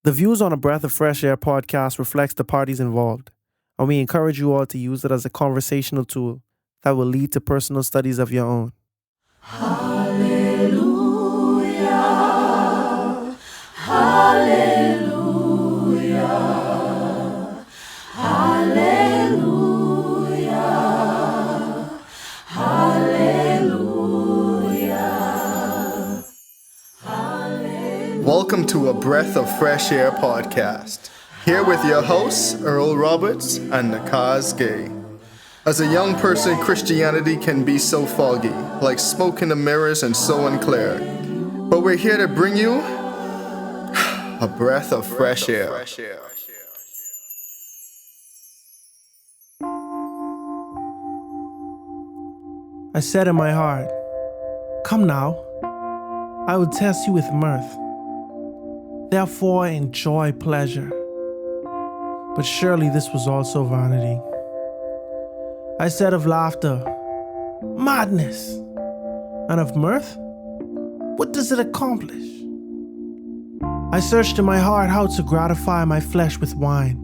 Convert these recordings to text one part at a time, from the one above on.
The views on a Breath of Fresh Air podcast reflects the parties involved, and we encourage you all to use it as a conversational tool that will lead to personal studies of your own. Hallelujah, hallelujah, hallelujah, hallelujah, hallelujah. Welcome to a Breath of Fresh Air podcast. Here with your hosts, Earl Roberts and Nakhaz Gay. As a young person, Christianity can be so foggy, like smoke in the mirrors and so unclear. But we're here to bring you a breath of fresh air. I said in my heart, "Come now, I will test you with mirth. Therefore enjoy pleasure." But surely this was also vanity. I said of laughter, "Madness," and of mirth, "What does it accomplish?" I searched in my heart how to gratify my flesh with wine,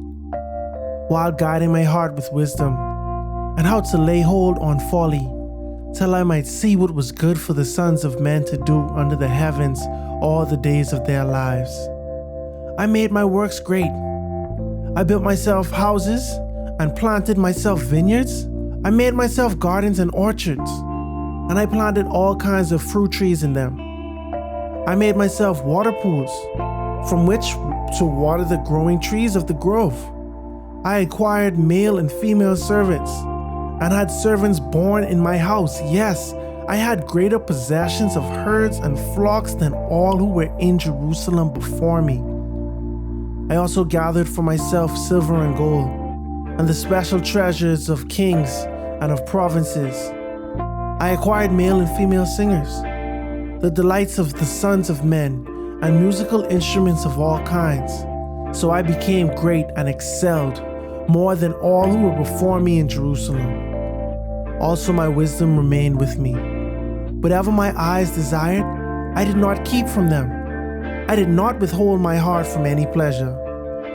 while guiding my heart with wisdom, and how to lay hold on folly, till I might see what was good for the sons of men to do under the heavens all the days of their lives. I made my works great. I built myself houses and planted myself vineyards. I made myself gardens and orchards, and I planted all kinds of fruit trees in them. I made myself water pools from which to water the growing trees of the grove. I acquired male and female servants, and had servants born in my house. Yes, I had greater possessions of herds and flocks than all who were in Jerusalem before me. I also gathered for myself silver and gold, and the special treasures of kings and of provinces. I acquired male and female singers, the delights of the sons of men, and musical instruments of all kinds. So I became great and excelled more than all who were before me in Jerusalem. Also my wisdom remained with me. Whatever my eyes desired, I did not keep from them. I did not withhold my heart from any pleasure,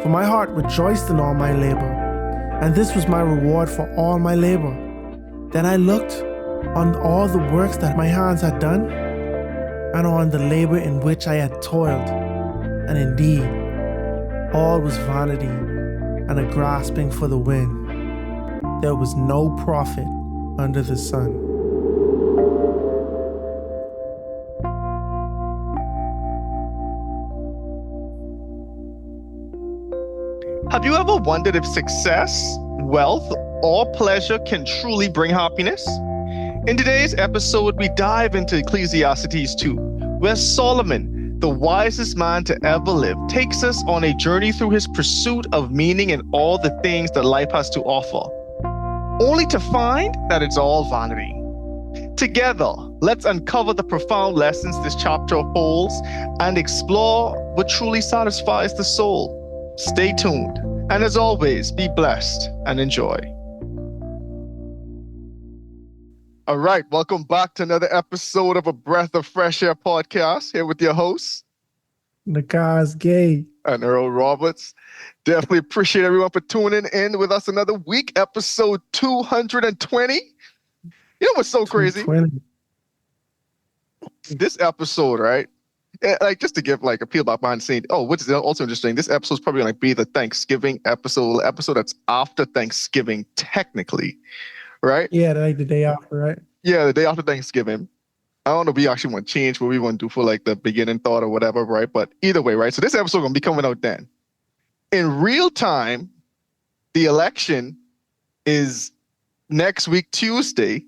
for my heart rejoiced in all my labor, and this was my reward for all my labor. Then I looked on all the works that my hands had done, and on the labor in which I had toiled, and indeed, all was vanity and a grasping for the wind. There was no profit under the sun. Have you ever wondered if success, wealth, or pleasure can truly bring happiness? In today's episode, we dive into Ecclesiastes 2, where Solomon, the wisest man to ever live, takes us on a journey through his pursuit of meaning in all the things that life has to offer, only to find that it's all vanity. Together, let's uncover the profound lessons this chapter holds and explore what truly satisfies the soul. Stay tuned, and as always, be blessed and enjoy. All right, welcome back to another episode of a Breath of Fresh Air podcast. Here with your hosts, Nakhaz Gay and Earl Roberts. Definitely appreciate everyone for tuning in with us another week, episode 220. You know what's so crazy? 220. This episode, right? Like, just to give like a peel back behind the scene. Oh, which is also interesting. This episode is probably going to be the Thanksgiving episode that's after Thanksgiving, technically, right? Yeah, like the day after, right? Yeah, the day after Thanksgiving. I don't know if we actually want to change what we want to do for like the beginning thought or whatever, right? But either way, right? So this episode going to be coming out then. In real time, the election is next week, Tuesday.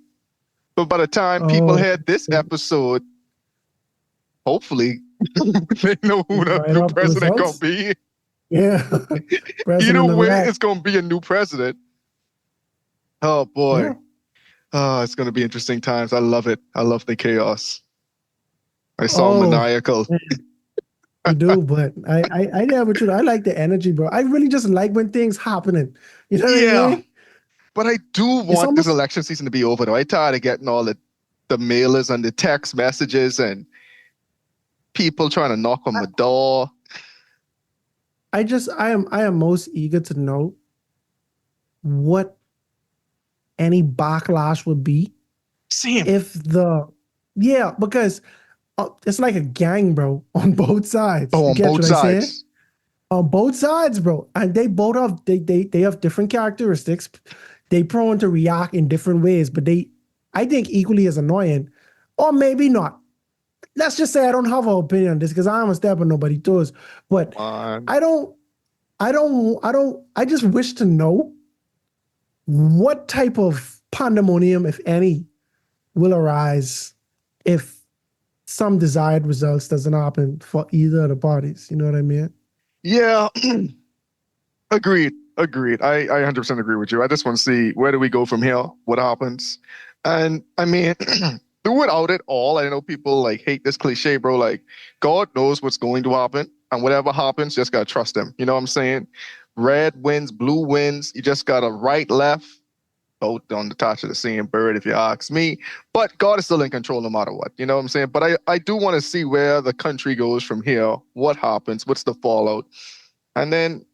But by the time people hear this episode, hopefully, they know who the new president going to be. Yeah. Either way, it's going to be a new president. Oh, boy. Yeah. Oh, it's going to be interesting times. I love it. I love the chaos. I saw maniacal. You do, but I never true. I like the energy, bro. I really just like when things happening. You know what I mean? But I do want this election season to be over, though. I'm tired of getting all the mailers and the text messages and people trying to knock on my door. I am most eager to know what any backlash would be Same. if yeah, because it's like a gang, bro, on both sides. Oh, You on catch both what I saying? sides. On both sides, bro, and they both have they have different characteristics. They prone to react in different ways, but I think equally as annoying, or maybe not. Let's just say I don't have an opinion on this because I don't step on nobody's toes. But On. I don't, I just wish to know what type of pandemonium, if any, will arise if some desired results doesn't happen for either of the parties. You know what I mean? Yeah. Agreed. Agreed. I 100% agree with you. I just want to see where do we go from here? What happens? And I mean, throughout it all, I know people like hate this cliche, bro. Like, God knows what's going to happen. And whatever happens, just gotta trust him. You know what I'm saying? Red wins, blue wins. You just gotta right, left, both on the touch of the same bird, if you ask me. But God is still in control no matter what. You know what I'm saying? But I do want to see where the country goes from here. What happens? What's the fallout? And then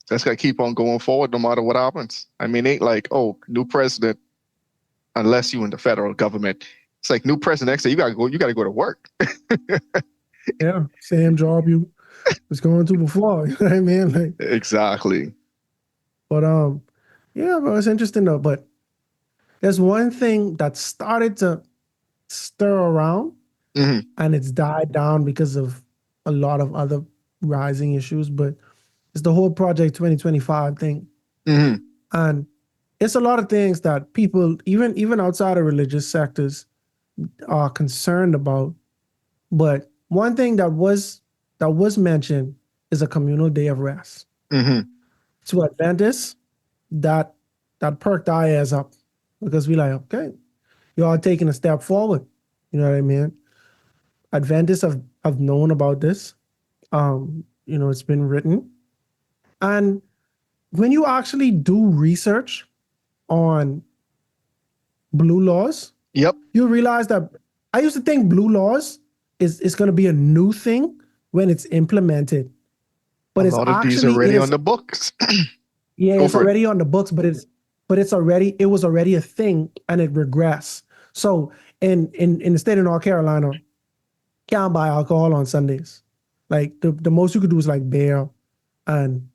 just gotta keep on going forward no matter what happens. I mean, ain't like, oh, new president, unless you in the federal government. It's like new president next day, you gotta go to work. Yeah, same job you was going to before. You know what I mean? Like, Exactly. but yeah, bro, it's interesting though. But there's one thing that started to stir around, Hmm. and it's died down because of a lot of other rising issues. But it's the whole Project 2025 thing, Hmm. and it's a lot of things that people, even outside of religious sectors, are concerned about. But one thing that was mentioned is a communal day of rest. Hmm. To Adventists, that that perked our ears up because we like, okay, you are taking a step forward. You know what I mean? Adventists have known about this. It's been written. And when you actually do research on blue laws, Yep. you realize that I used to think blue laws is going to be a new thing when it's implemented, A but lot of these already it on is the books. yeah, Go it's for it. already on the books, but it was already a thing and it regressed. So in the state of North Carolina, can't buy alcohol on Sundays. Like the most you could do is like beer and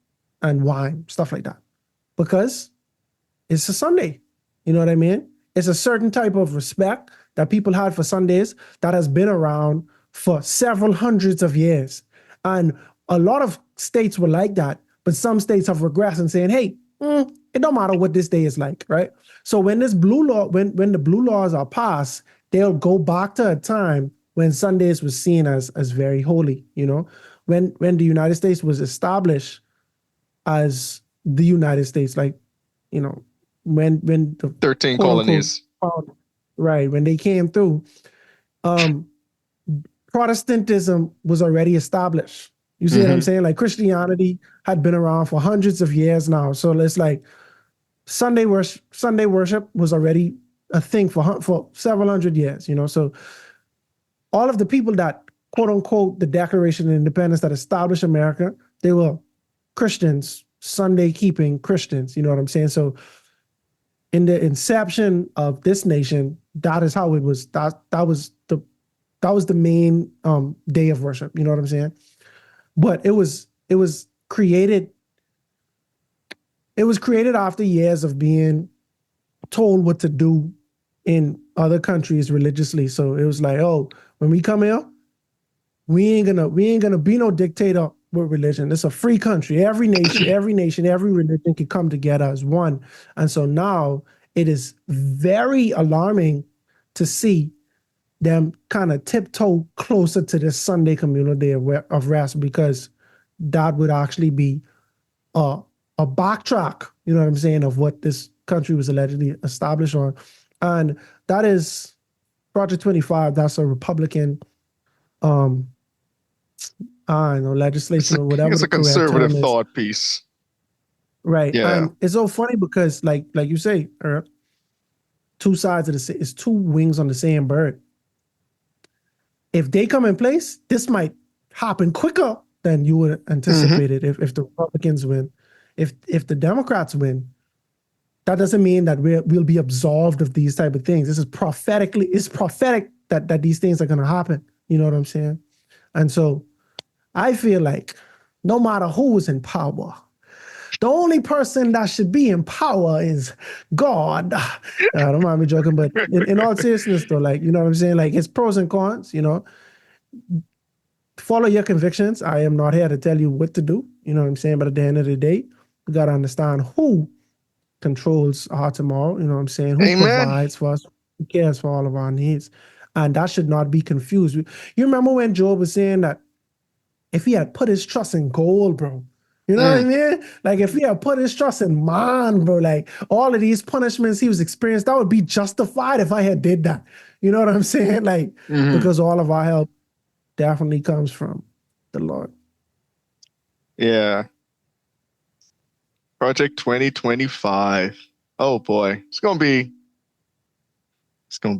wine, stuff like that. Because it's a Sunday. You know what I mean? It's a certain type of respect that people had for Sundays that has been around for several hundreds of years. And a lot of states were like that, but some states have regressed and saying, hey, it don't matter what this day is like, right? So when this blue law, when the blue laws are passed, they'll go back to a time when Sundays was seen as very holy, you know? When the United States was established as the United States, like, you know, when the 13 quote unquote colonies. right, when they came through, um, Protestantism was already established. You see what I'm Hmm. saying? Like Christianity had been around for hundreds of years now. So it's like Sunday worship was already a thing for several hundred years, you know. So all of the people that quote unquote the Declaration of Independence that established America, they were Christians, Sunday keeping Christians, you know what I'm saying? So in the inception of this nation, that is how it was. That was the main day of worship. You know what I'm saying? But it was created. It was created after years of being told what to do in other countries religiously. So it was like, oh, when we come here, we ain't gonna be no dictator with religion. It's a free country. Every religion can come together as one. And so now it is very alarming to see them kind of tiptoe closer to this Sunday communal day of rest because that would actually be a, a backtrack, you know what I'm saying, of what this country was allegedly established on. And that is Project 25. That's a Republican um, I don't know, legislation or whatever It's the a correct conservative term is. thought piece. Right. Yeah. And it's so funny because like you say, two sides of it's two wings on the same bird. If they come in place, this might happen quicker than you would Mm-hmm. anticipate it if the Republicans win. If the Democrats win, that doesn't mean that we'll be absolved of these type of things. This is it's prophetic that these things are going to happen. You know what I'm saying? And so I feel like no matter who is in power, the only person that should be in power is God. Don't mind me joking, but in all seriousness, though, like, you know what I'm saying? Like, it's pros and cons, you know. Follow your convictions. I am not here to tell you what to do, you know what I'm saying? But at the end of the day, we got to understand who controls our tomorrow, you know what I'm saying? Who Amen. provides for us, who cares for all of our needs. And that should not be confused. You remember when Job was saying that if he had put his trust in gold, bro, you know what I Mm. mean? Like if he had put his trust in man, bro, like all of these punishments he was experiencing, that would be justified if I had did that. You know what I'm saying? Like, Mm-hmm. because all of our help definitely comes from the Lord. Yeah. Project 2025. Oh boy. It's gonna be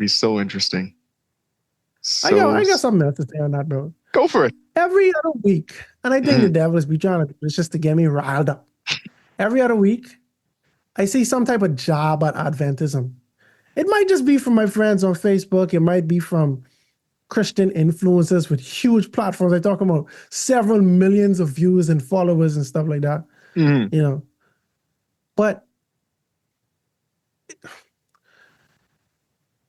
so interesting. I So got something else to say on that, bro. go for it. Every other week, and I think the Mm. devil is be trying to do this just to get me riled up. Every other week, I see some type of job at Adventism. It might just be from my friends on Facebook. It might be from Christian influencers with huge platforms. I talk about several millions of views and followers and stuff like that, Mm. you know. But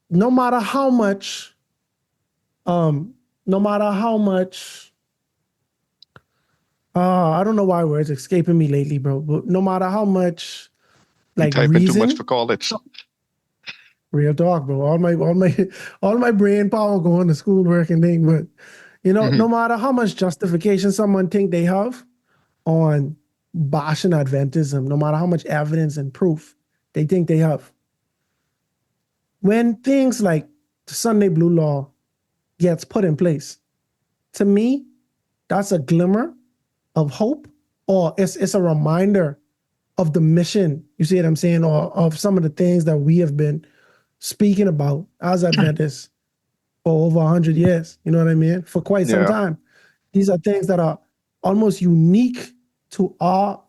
no matter how much, um, no matter how much, I don't know why words escaping me lately, bro. But no matter how much, You like typing too much for reason, college. real talk, bro. All my brain power going to schoolwork and thing. But you know, Mm-hmm. no matter how much justification someone think they have on bashing Adventism, no matter how much evidence and proof they think they have, when things like the Sunday Blue Law gets put in place, to me, that's a glimmer of hope, or it's a reminder of the mission. You see what I'm saying, or of some of the things that we have been speaking about as Adventists for over 100 years. You know what I mean? For quite some Yeah. time. These are things that are almost unique to our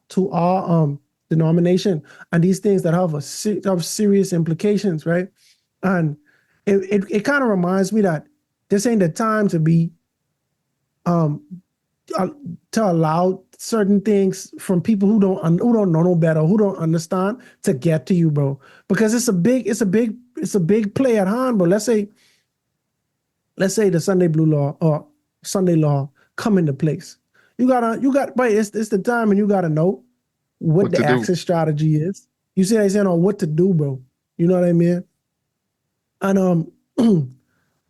denomination, and these things that have serious implications, right? And it kind of reminds me that this ain't the time to be um uh, to allow certain things from people who don't know no better, who don't understand, to get to you, bro. Because it's a big play at hand, bro. Let's say the Sunday Blue Law or Sunday Law come into place. But it's the time, and you gotta know what What the to do? exit strategy is. You see what I'm saying, or what to do, bro. You know what I mean? And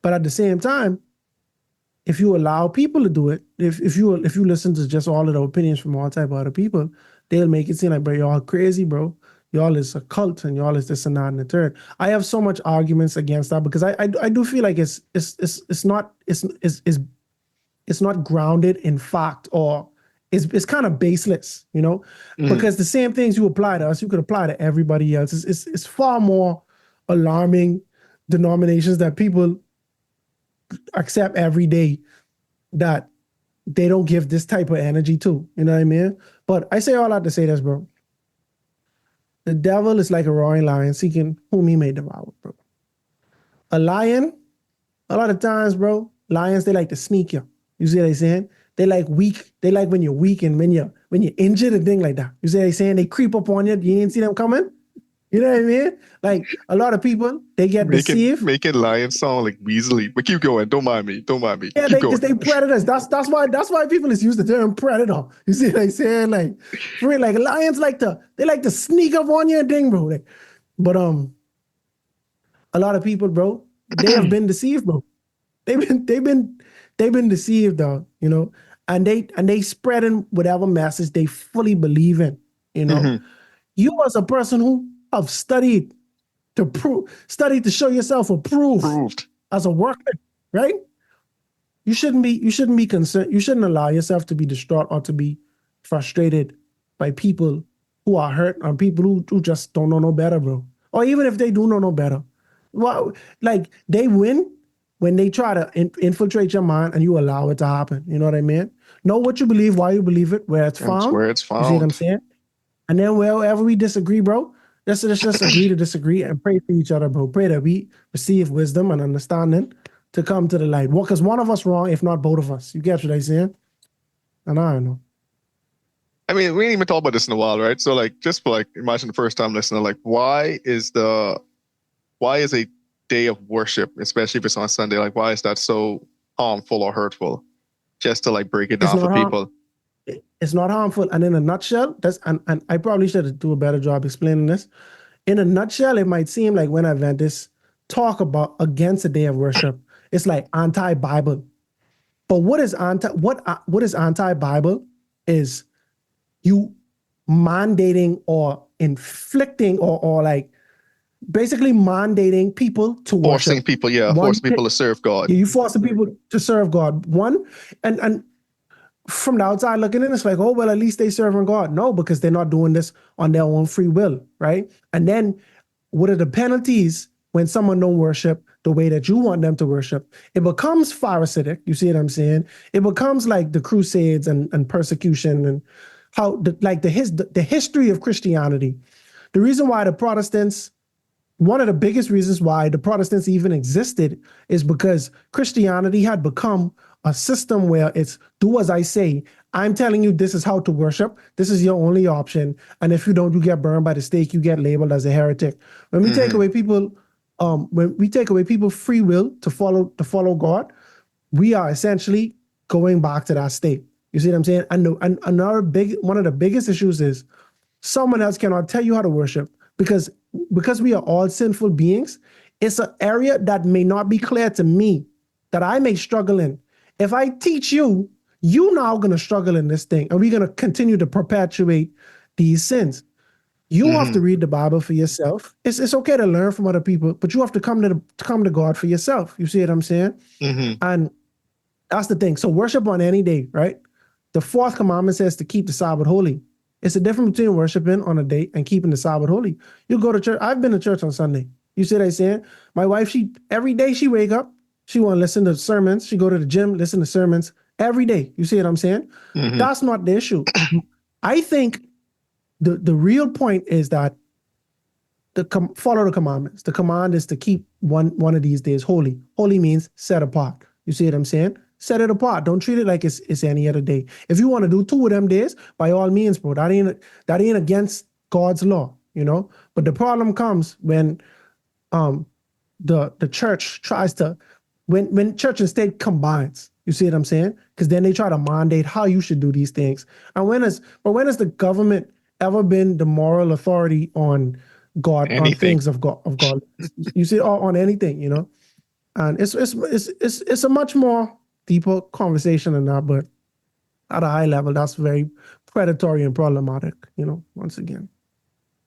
but at the same time, if you allow people to do it, if you listen to just all of the opinions from all type of other people, they'll make it seem like, bro, y'all crazy, bro. Y'all is a cult and y'all is this and that and the third. I have so much arguments against that because I do feel like it's not grounded in fact, or it's kind of baseless, you know, Mm-hmm. because the same things you apply to us, you could apply to everybody else. It's far more alarming denominations that people accept every day that they don't give this type of energy to. You know what I mean? But I say all that to say this, bro. The devil is like a roaring lion seeking whom he may devour, bro. A lion, a lot of times, bro, lions, they like to sneak you. You see what I'm saying? They like weak. They like when you're weak and when you're injured and thing like that. You see what I'm saying? They creep up on you. You ain't see them coming. You know what I mean? Like a lot of people, they get Making deceived. making lions sound like Weasley. But keep going. Don't mind me. Don't mind me. Yeah, Keep because going. they predators. That's why people is used the term predator. You see what I'm saying? Like for real, like lions like to sneak up on you and thing, bro. Like, but a lot of people, bro, they have been deceived, bro. They've been they've been they've been deceived, dog. You know, and they spreading whatever message they fully believe in. You know, Mm-hmm. you as a person who have studied to show yourself approved Proved. as a worker, right? You shouldn't be concerned. You shouldn't allow yourself to be distraught or to be frustrated by people who are hurt, or people who just don't know no better, bro. Or even if they do know no better. Well, like they win when they try to infiltrate your mind and you allow it to happen. You know what I mean? Know what you believe, why you believe it, where it's That's found. where it's You see what I'm found. saying? And then wherever we disagree, bro, let's just agree to disagree and pray for each other, bro. Pray that we receive wisdom and understanding to come to the light. Well, because one of us wrong, if not both of us. You get what I'm saying? And I don't know. I mean, we ain't even talked about this in a while, right? So like, just for like, imagine the first time listener, like, why is a day of worship, especially if it's on Sunday, like, why is that so harmful or hurtful? Just to like break it It's down for not harm. people. It's not harmful. And in a nutshell, and I probably should do a better job explaining this. In a nutshell, it might seem like when Adventists talk about against a day of worship, it's like anti-Bible. But what is anti-Bible is you mandating or inflicting or like basically mandating people to Forcing worship. people, yeah, One, forcing people to serve God. you forcing people to serve God. One, and from the outside looking in, it's like, oh, well, at least they serving God. No, because they're not doing this on their own free will, right? And then what are the penalties when someone don't worship the way that you want them to worship? It becomes pharisaic. You see what I'm saying? It becomes like the Crusades and persecution and how the history of Christianity. The reason why the Protestants, one of the biggest reasons why the Protestants even existed is because Christianity had become a system where it's do as I say. I'm telling you this is how to worship. This is your only option. And if you don't, you get burned by the stake. You get labeled as a heretic. When we take away people, free will to follow God, we are essentially going back to that state. You see what I'm saying? And another one of the biggest issues is someone else cannot tell you how to worship because we are all sinful beings. It's an area that may not be clear to me, that I may struggle in. If I teach you, you now going to struggle in this thing, and we're going to continue to perpetuate these sins. You have to read the Bible for yourself. It's okay to learn from other people, but you have to come to God for yourself. You see what I'm saying? And that's the thing. So worship on any day, right? The fourth commandment says to keep the Sabbath holy. It's the difference between worshiping on a day and keeping the Sabbath holy. You go to church. I've been to church on Sunday. You see what I'm saying? My wife, every day she wake up, she want to listen to sermons. She go to the gym, listen to sermons every day. You see what I'm saying? That's not the issue. I think the real point is that follow the commandments. The command is to keep one of these days holy. Holy means set apart. You see what I'm saying? Set it apart. Don't treat it like it's any other day. If you want to do 2 of them days, by all means, bro. That ain't against God's law, you know. But the problem comes when the church tries to when church and state combines. You see what I'm saying? Because then they try to mandate how you should do these things. And when has the government ever been the moral authority on God, Anything. on things of God? You see, on anything, you know. And it's a much more deeper conversation than that, but at a high level, that's very predatory and problematic, you know, once again.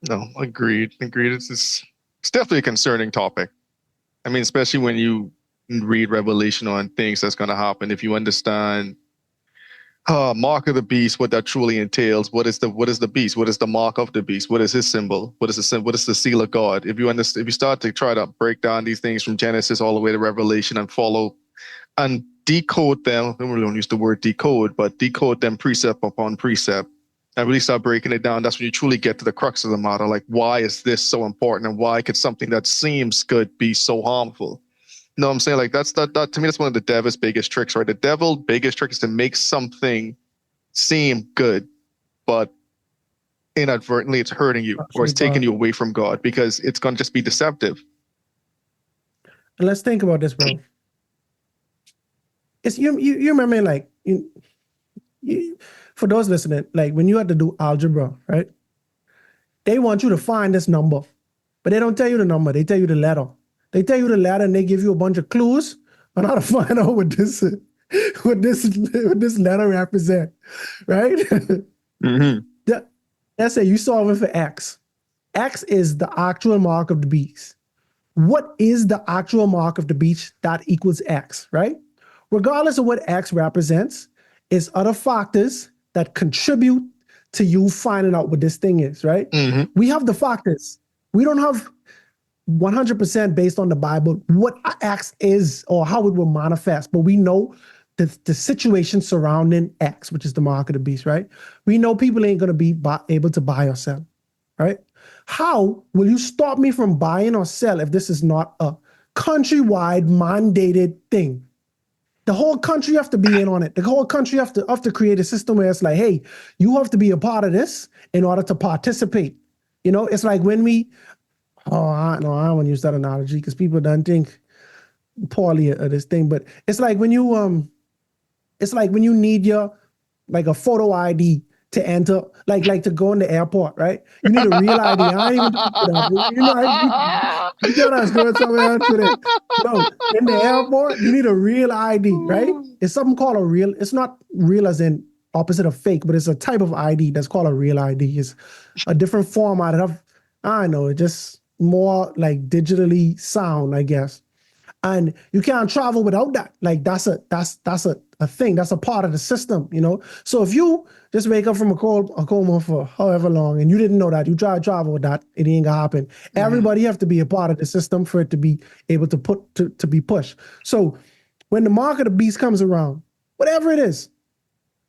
No, agreed. It's definitely a concerning topic. I mean, especially when you read Revelation on things that's going to happen. If you understand mark of the beast, what that truly entails, what is the beast? What is the mark of the beast? What is his symbol? What is the symbol? What is the seal of God? If you start to try to break down these things from Genesis all the way to Revelation and follow and decode them, I don't use the word decode, but decode them precept upon precept and really start breaking it down, that's when you truly get to the crux of the matter. Like, why is this so important, and why could something that seems good be so harmful? You know what I'm saying? Like, that to me, that's one of the devil's biggest tricks, right? The devil's biggest trick is to make something seem good, but inadvertently it's hurting you or it's taking you away from God because it's going to just be deceptive. And let's think about this, bro. It's you remember, like, for those listening, like when you had to do algebra, right? They want you to find this number, but they don't tell you the number. They tell you the letter. They tell you the letter, and they give you a bunch of clues on how to find out what this letter represent, right? Let's say you solve it for X. X is the actual mark of the beast. What is the actual mark of the beast that equals X, right? Regardless of what X represents, is other factors that contribute to you finding out what this thing is, right? We have the factors. We don't have 100% based on the Bible what X is or how it will manifest, but we know the situation surrounding X, which is the mark of the beast, right? We know people ain't going to be able to buy or sell, right? How will you stop me from buying or sell if this is not a countrywide mandated thing? The whole country have to be in on it. The whole country have to create a system where it's like, hey, you have to be a part of this in order to participate. You know, it's like when we, I don't want to use that analogy because people don't think poorly of this thing, but it's like when you need your like a photo ID to enter, like to go in the airport, right? You need a real ID. I ain't even talking about that. You know, you thought I was going somewhere else with it. No, in the airport, you need a real ID, right? It's something called a real. It's not real as in opposite of fake, but it's a type of ID that's called a real ID. It's a different format of, I don't know, just more like digitally sound, I guess. And you can't travel without that. Like that's a thing. That's a part of the system, you know. So if you just wake up from a coma for however long and you didn't know that, you try to travel with that, it ain't gonna happen. Mm-hmm. Everybody have to be a part of the system for it to be able to be pushed. So when the mark of the beast comes around, whatever it is,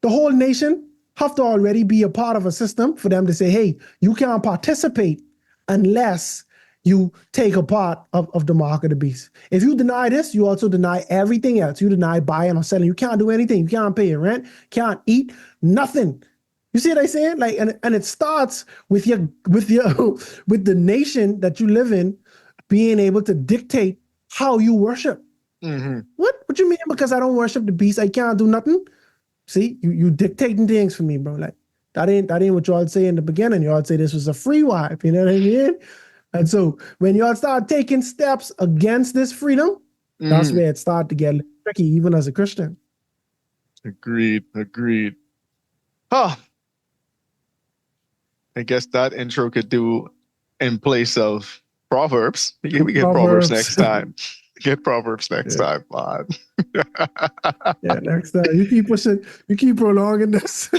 the whole nation have to already be a part of a system for them to say, hey, you can't participate unless you take a part of the mark of the beast. If you deny this, you also deny everything else. You deny buying or selling. You can't do anything. You can't pay your rent, can't eat, nothing. You see what I'm saying? Like, and it starts with with the nation that you live in being able to dictate how you worship. Mm-hmm. What you mean? Because I don't worship the beast, I can't do nothing? See, you dictating things for me, bro. Like that ain't what y'all say in the beginning. Y'all say this was a free wipe. You know what I mean? And so when y'all start taking steps against this freedom, that's where it started to get tricky, even as a Christian. Agreed. Huh. I guess that intro could do in place of Proverbs. We get Proverbs next time. Get Proverbs next time, man. Yeah, next time. You keep pushing, you keep prolonging this.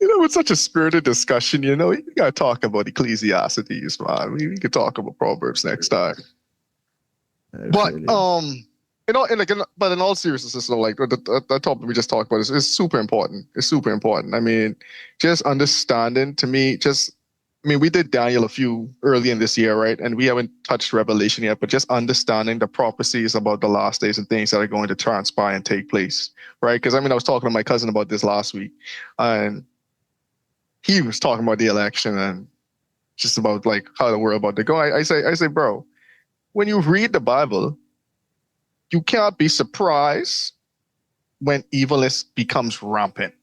You know, it's such a spirited discussion, you know, you gotta talk about Ecclesiastes, man. We could talk about Proverbs next time. Absolutely. But but in all seriousness, so like the topic we just talked about is super important. It's super important. I mean, just understanding to me, we did Daniel a few early in this year, right? And we haven't touched Revelation yet, but just understanding the prophecies about the last days and things that are going to transpire and take place, right? Because I was talking to my cousin about this last week, and he was talking about the election and just about like how the world about to go. I say, bro, when you read the Bible, you can't be surprised when evilness becomes rampant.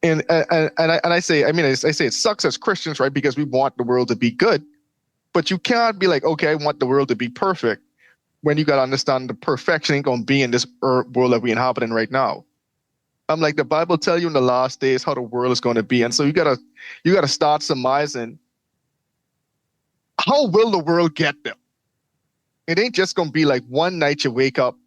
And I say it sucks as Christians, right? Because we want the world to be good, but you can't be like, okay, I want the world to be perfect, when you got to understand the perfection ain't gonna be in this world that we inhabit in right now. I'm like, the Bible tell you in the last days how the world is going to be, and so you gotta start surmising how will the world get there. It ain't just gonna be like one night you wake up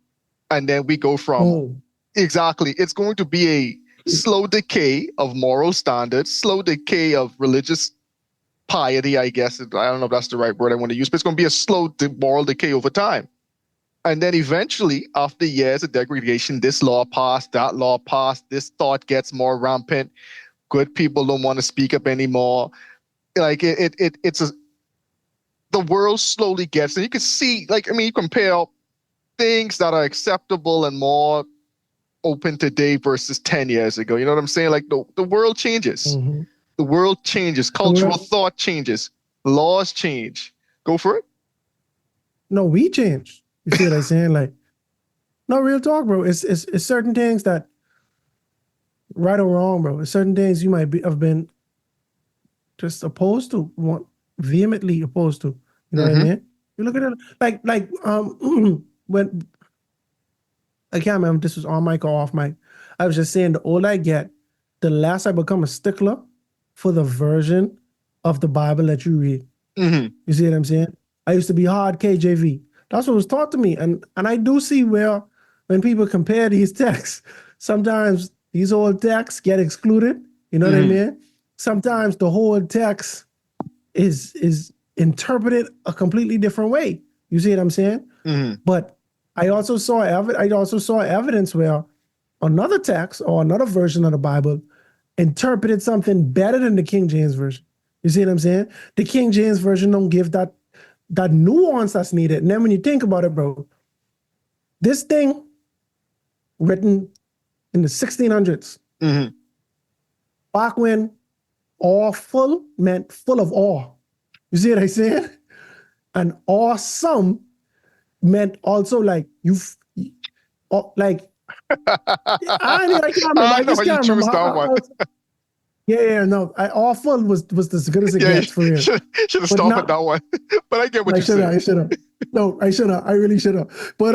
and then we go from exactly. It's going to be a slow decay of moral standards, slow decay of religious piety, I guess. I don't know if that's the right word I want to use, but it's going to be a slow moral decay over time. And then eventually, after years of degradation, this law passed, that law passed, this thought gets more rampant. Good people don't want to speak up anymore. Like the world slowly gets, and you can see, you compare things that are acceptable and more open today versus 10 years ago. You know what I'm saying? Like the world changes. Mm-hmm. The world changes. Cultural thought changes. Laws change. Go for it. No, we change. You see what I'm saying? Like, no, real talk, bro. It's certain things that, right or wrong, bro. It's certain things you might have been just opposed to, vehemently opposed to. You know what I mean? You look at it like when I can't remember if this was on mic or off mic. I was just saying the older I get, the less I become a stickler for the version of the Bible that you read. Mm-hmm. You see what I'm saying? I used to be hard KJV. That's what was taught to me. And I do see where when people compare these texts, sometimes these old texts get excluded. You know what I mean? Sometimes the whole text is interpreted a completely different way. You see what I'm saying? Mm-hmm. But I also saw evidence where another text or another version of the Bible interpreted something better than the King James version. You see what I'm saying? The King James version don't give that nuance that's needed. And then when you think about it, bro, this thing written in the 1600s, back when awful meant full of awe. You see what I'm saying? And awesome meant also like like I can't remember. I I know just how you can't remember choose that one. No. Awful was as good as it gets for real. Should have But stopped now, at that one. But I get what I you should said. have. No, I should have. I really should have. But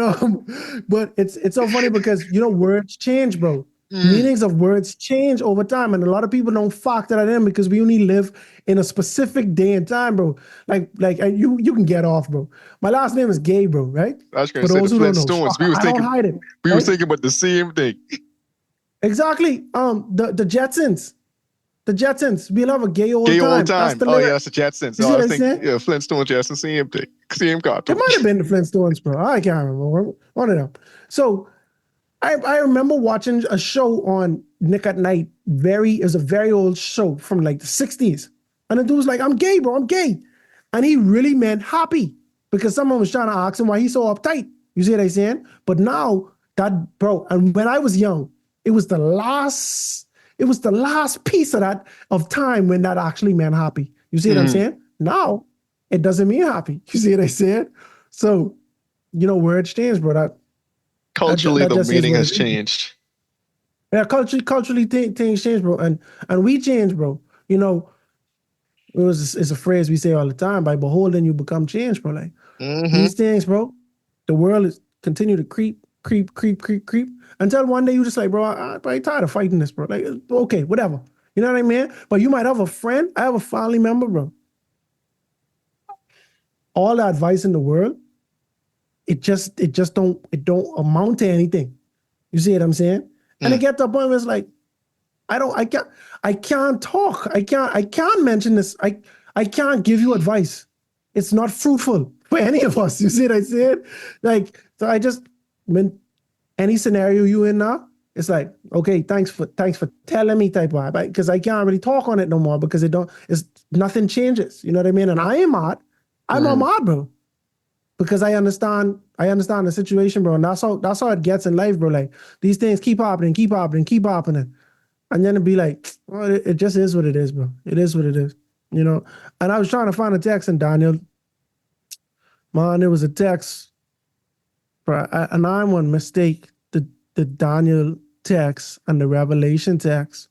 it's so funny because words change, bro. Meanings of words change over time, and a lot of people don't factor that in because we only live in a specific day and time, bro. Like you can get off, bro. My last name is Gay, bro. Right? I was going For to say the those who don't know, Flintstones. I don't hide it. We Right? was thinking about the same thing. Exactly. The Jetsons. The Jetsons. We love a gay old Gay time. old That's time. the Oh yeah, lyric. that's the Jetsons. You Oh, see I what was I'm thinking, saying? yeah, Flintstones, Jetsons, same thing, same cartoon. It might have been the Flintstones, bro. I can't remember. One of them. So I remember watching a show on Nick at Night. It was a very old show from like the 60s. And the dude was like, I'm gay, bro. I'm gay. And he really meant happy because someone was trying to ask him why he's so uptight. You see what I'm saying? But now bro, and when I was young, it was the last piece of time when that actually meant happy. You see what I'm saying? Now it doesn't mean happy. You see what I'm saying? So, words change, bro. Culturally, That the just is meaning what has it is. changed. Yeah, culturally things change, bro, and we change, bro. It's a phrase we say all the time: by beholding, you become changed, bro. Like these things, bro. The world is continue to creep until one day you just like, bro, I'm tired of fighting this, bro. Like, okay, whatever. You know what I mean? But you might have a friend. I have a family member, bro. All the advice in the world, it don't amount to anything. You see what I'm saying? And it gets to a point where it's like, I can't talk. I can't mention this. I can't give you advice. It's not fruitful for any of us. You see what I said? Like, so I just, when any scenario you in now, it's like, okay, thanks for telling me type of, because I can't really talk on it no more because it's nothing changes. You know what I mean? And I am mad. I'm mad, bro. Because I understand the situation, bro. And that's how it gets in life, bro. Like these things keep happening. And then it'd be like, well, it just is what it is, bro. It is what it is, And I was trying to find a text in Daniel. Man, it was a text, bro. And I want to mistake the Daniel text and the Revelation text.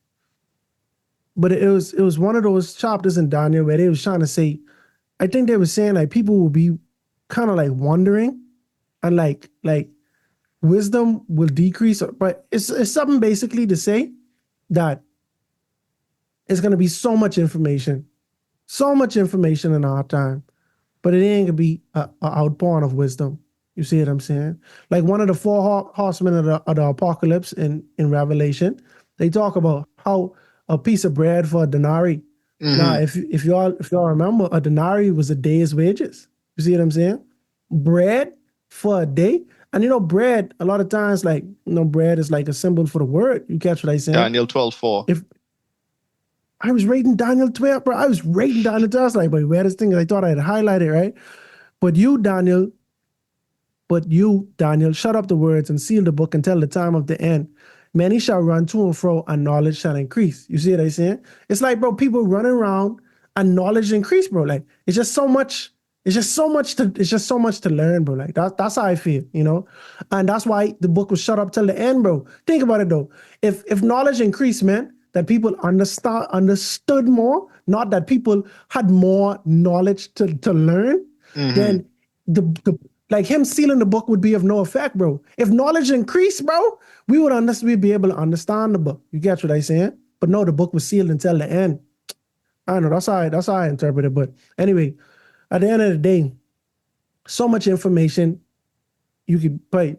But it was one of those chapters in Daniel where they was trying to say, I think they were saying like people will be kind of like wondering and like wisdom will decrease. But it's something basically to say that it's going to be so much information in our time, but it ain't going to be an outpouring of wisdom. You see what I'm saying? Like one of the four horsemen of the apocalypse in Revelation, they talk about how a piece of bread for a denarii. Now, if y'all remember, a denarii was a day's wages. You see what I'm saying? Bread for a day. And bread, a lot of times, like, bread is like a symbol for the word. You catch what I'm saying? Daniel 12:4. If I was reading Daniel 12, bro, I was reading Daniel 12. I was like, wait, where this thing? I thought I had highlighted, right? But you, Daniel, shut up the words and seal the book until the time of the end. Many shall run to and fro, and knowledge shall increase. You see what I'm saying? It's like, bro, people running around and knowledge increase, bro. Like it's just so much to learn, bro. Like that's how I feel, And that's why the book was shut up till the end, bro. Think about it though. If knowledge increased, man, that people understood more, not that people had more knowledge to learn, then the like him sealing the book would be of no effect, bro. If knowledge increased, bro, we'd be able to understand the book. You get what I'm saying? But no, the book was sealed until the end. I don't know. That's how I interpret it. But anyway, at the end of the day, so much information you could pay.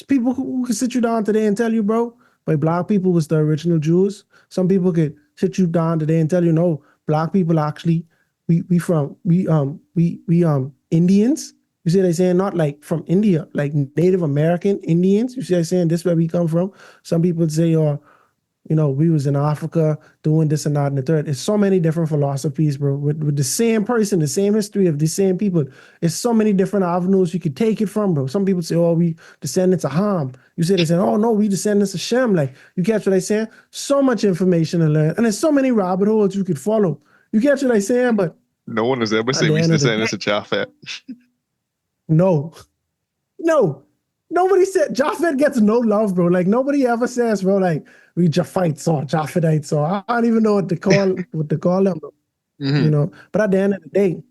People who could sit you down today and tell you, bro, like black people was the original Jews. Some people could sit you down today and tell you, no, black people actually we Indians. You see what I'm saying? Not like from India, like Native American Indians. You see what I'm saying? This is where we come from. Some people say, oh, we was in Africa doing this and that and the third. It's so many different philosophies, bro, with the same person, the same history of the same people. It's so many different avenues you could take it from, bro. Some people say, oh, we descendants of Ham. You say they say, oh, no, we descendants of Shem. Like, you catch what I'm saying? So much information to learn. And there's so many rabbit holes you could follow. You catch what I'm saying? But No one has ever at said the we end of the descendants day, of Japhet. no. Nobody said Japhet gets no love, bro. Like nobody ever says, bro, like we Japhites or Japhetites or I don't even know what to call them, bro. Mm-hmm. But at the end of the day,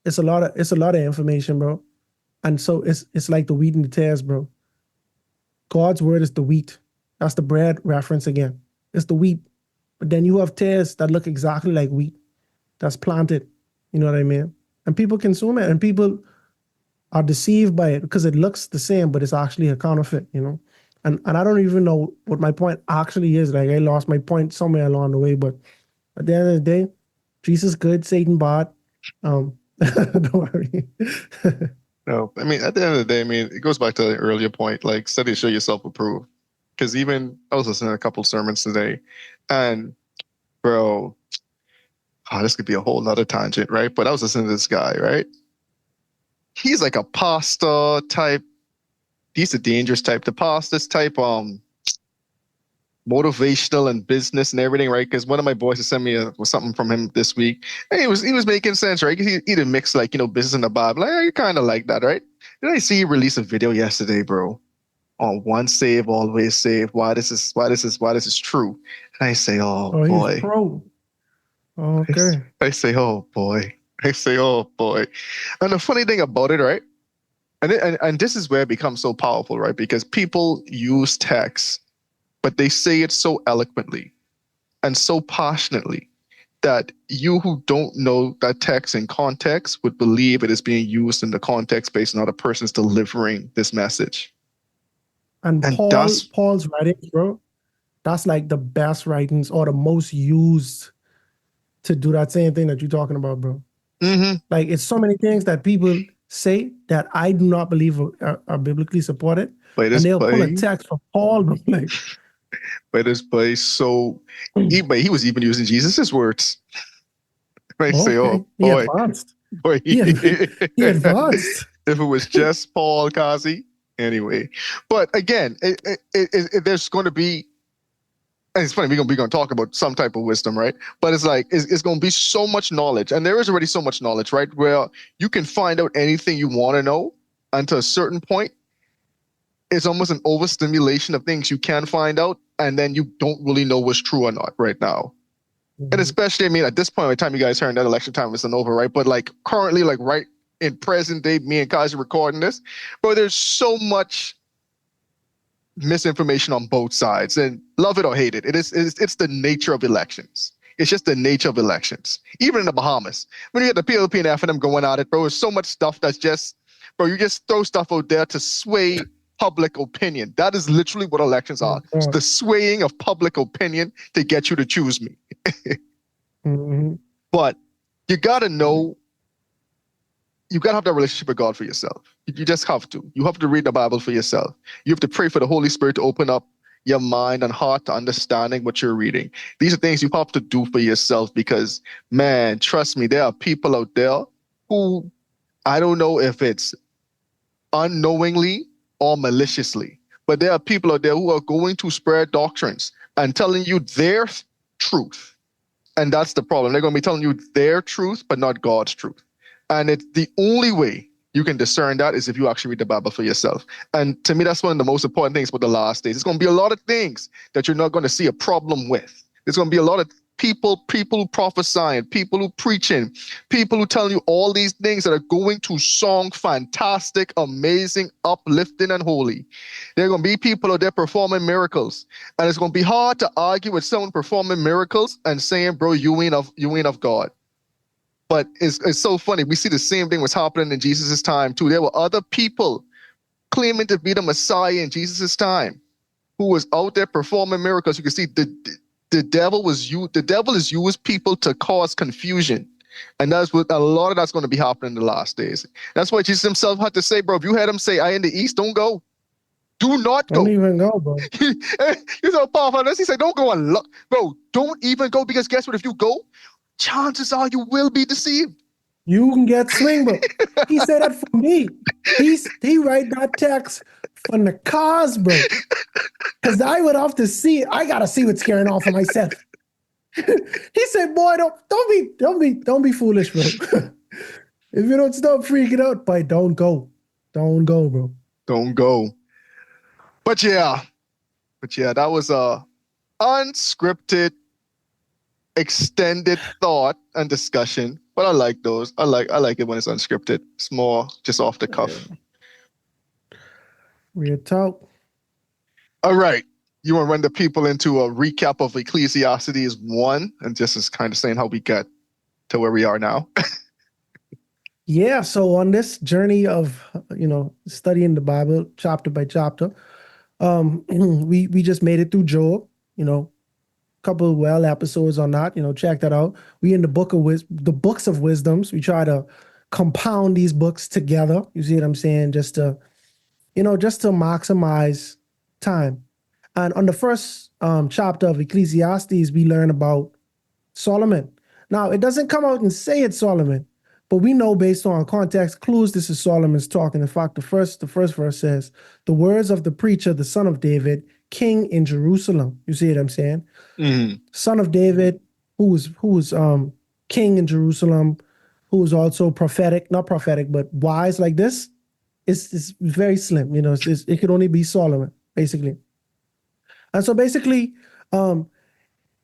it's a lot of information, bro. And so it's like the wheat and the tares, bro. God's word is the wheat. That's the bread reference again. It's the wheat. But then you have tares that look exactly like wheat that's planted. You know what I mean? And people consume it and people are deceived by it because it looks the same, but it's actually a counterfeit, And I don't even know what my point actually is. Like I lost my point somewhere along the way, but at the end of the day, Jesus good, Satan bad. Don't worry. No, I mean, at the end of the day, I mean, it goes back to the earlier point, like study show yourself approved. Because even I was listening to a couple sermons today, and bro, this could be a whole nother tangent, right? But I was listening to this guy, right? He's like a pastor type. He's a dangerous type. The pastors type, motivational and business and everything, right? Because one of my boys has sent me something from him this week, and he was making sense, right? He didn't mix like business and the Bible. Like, kind of like that, right? Then I see he released a video yesterday, bro, on once saved, always saved. Why this is true? And I say, oh Oh, he's boy. pro. Okay. I say, oh boy. I say, oh boy. And the funny thing about it, right? And this is where it becomes so powerful, right? Because people use text, but they say it so eloquently and so passionately that you who don't know that text in context would believe it is being used in the context based on how the person's delivering this message. And Paul's writings, bro, that's like the best writings or the most used to do that same thing that you're talking about, bro. Mm-hmm. Like it's so many things that people say that I do not believe are biblically supported, and they'll pull a text from Paul, bro. Like, but this boy, so he was even using Jesus's words. I say, oh he boy, advanced. boy, He advanced. If it was just Paul Kazi, anyway. But again, there's going to be. And it's funny, we're going to talk about some type of wisdom, right? But it's like, it's going to be so much knowledge. And there is already so much knowledge, right? Where you can find out anything you want to know. And to a certain point, it's almost an overstimulation of things you can find out. And then you don't really know what's true or not right now. Mm-hmm. And especially, I mean, at this point, by the time you guys hearing that election time isn't over, right? But like currently, like right in present day, me and Kazi recording this, bro, there's so much misinformation on both sides, and love it or hate it, it's the nature of elections. It's just the nature of elections. Even in the Bahamas, when you get the PLP and F and them going at it, bro, there's so much stuff that's just, bro, you just throw stuff out there to sway public opinion. That is literally what elections are. It's the swaying of public opinion to get you to choose me. Mm-hmm. But you gotta know, you gotta have that relationship with God for yourself. You just have to. You have to read the Bible for yourself. You have to pray for the Holy Spirit to open up your mind and heart to understanding what you're reading. These are things you have to do for yourself because, man, trust me, there are people out there who, I don't know if it's unknowingly or maliciously, but there are people out there who are going to spread doctrines and telling you their truth. And that's the problem. They're going to be telling you their truth, but not God's truth. And it's the only way you can discern that is if you actually read the Bible for yourself. And to me, that's one of the most important things about the last days. It's going to be a lot of things that you're not going to see a problem with. There's going to be a lot of people who prophesying, people who preaching, people who tell you all these things that are going to sound fantastic, amazing, uplifting, and holy. There are going to be people out there performing miracles. And it's going to be hard to argue with someone performing miracles and saying, bro, you ain't of God. But it's so funny. We see the same thing was happening in Jesus' time too. There were other people claiming to be the Messiah in Jesus' time who was out there performing miracles. You can see the devil is used people to cause confusion And that's what a lot of that's going to be happening in the last days. That's why Jesus himself had to say, bro, if you heard him say, I in the east, don't go. Do not Don't go. even go, bro. He's so powerful. He said, don't go and look. Bro, don't even go, because guess what? If you go, chances are you will be deceived. You can get swing, bro. He said that for me. He write that text for Nakhaz, bro. Because I would have to see. I gotta see what's carrying on for myself. He said, "Boy, don't be foolish, bro. If you don't stop freaking out, boy, don't go, bro. Don't go." But yeah, that was a unscripted, extended thought and discussion. But I like those. I like it when it's unscripted. It's more just off the cuff. Yeah. Real talk. All right. You want to run the people into a recap of Ecclesiastes 1 and just is kind of saying how we got to where we are now? Yeah. So on this journey of, studying the Bible chapter by chapter, we just made it through Job, couple of episodes on that, check that out. We in the the books of wisdoms. We try to compound these books together. You see what I'm saying? Just to maximize time. And on the first chapter of Ecclesiastes, we learn about Solomon. Now, it doesn't come out and say it's Solomon, but we know based on context clues this is Solomon's talking. In fact, the first verse says, "The words of the preacher, the son of David, king in Jerusalem." You see what I'm saying? Mm-hmm. Son of David, who was king in Jerusalem, who was also not prophetic, but wise like this. It's very slim. It could only be Solomon, basically. And so basically,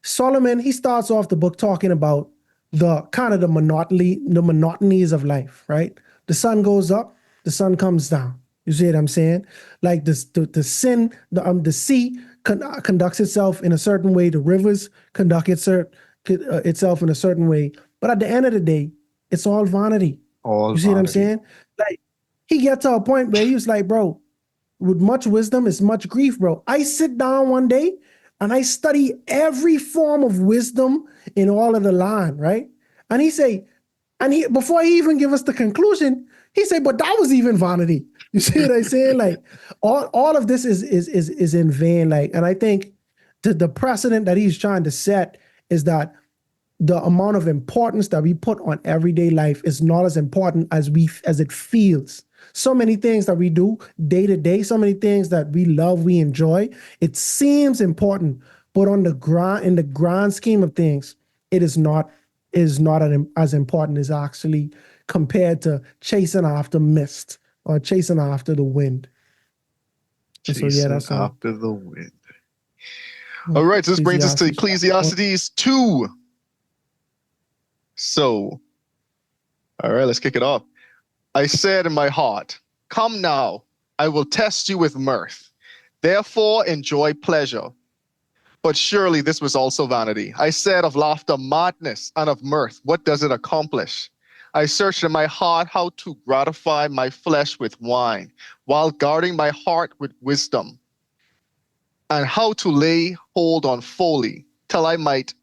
Solomon, he starts off the book talking about the monotonies of life, right? The sun goes up, the sun comes down. You see what I'm saying? Like the sea conducts itself in a certain way. The rivers conduct itself in a certain way. But at the end of the day, it's all vanity. You see what I'm saying? Like he gets to a point where he was like, bro, with much wisdom is much grief, bro. I sit down one day and I study every form of wisdom in all of the land, right? And before he even give us the conclusion, he said, but that was even vanity. You see what I'm saying? Like all of this is in vain. Like, and I think the precedent that he's trying to set is that the amount of importance that we put on everyday life is not as important as it feels. So many things that we do day to day, so many things that we love, we enjoy. It seems important, but in the grand scheme of things, it is not as important as actually compared to chasing after mist or chasing after the wind. Chasing after the wind. All right, so this brings us to Ecclesiastes 2. So, all right, let's kick it off. I said in my heart, come now, I will test you with mirth. Therefore, enjoy pleasure. But surely this was also vanity. I said of laughter, madness, and of mirth, what does it accomplish? I searched in my heart how to gratify my flesh with wine, while guarding my heart with wisdom, and how to lay hold on folly, till I might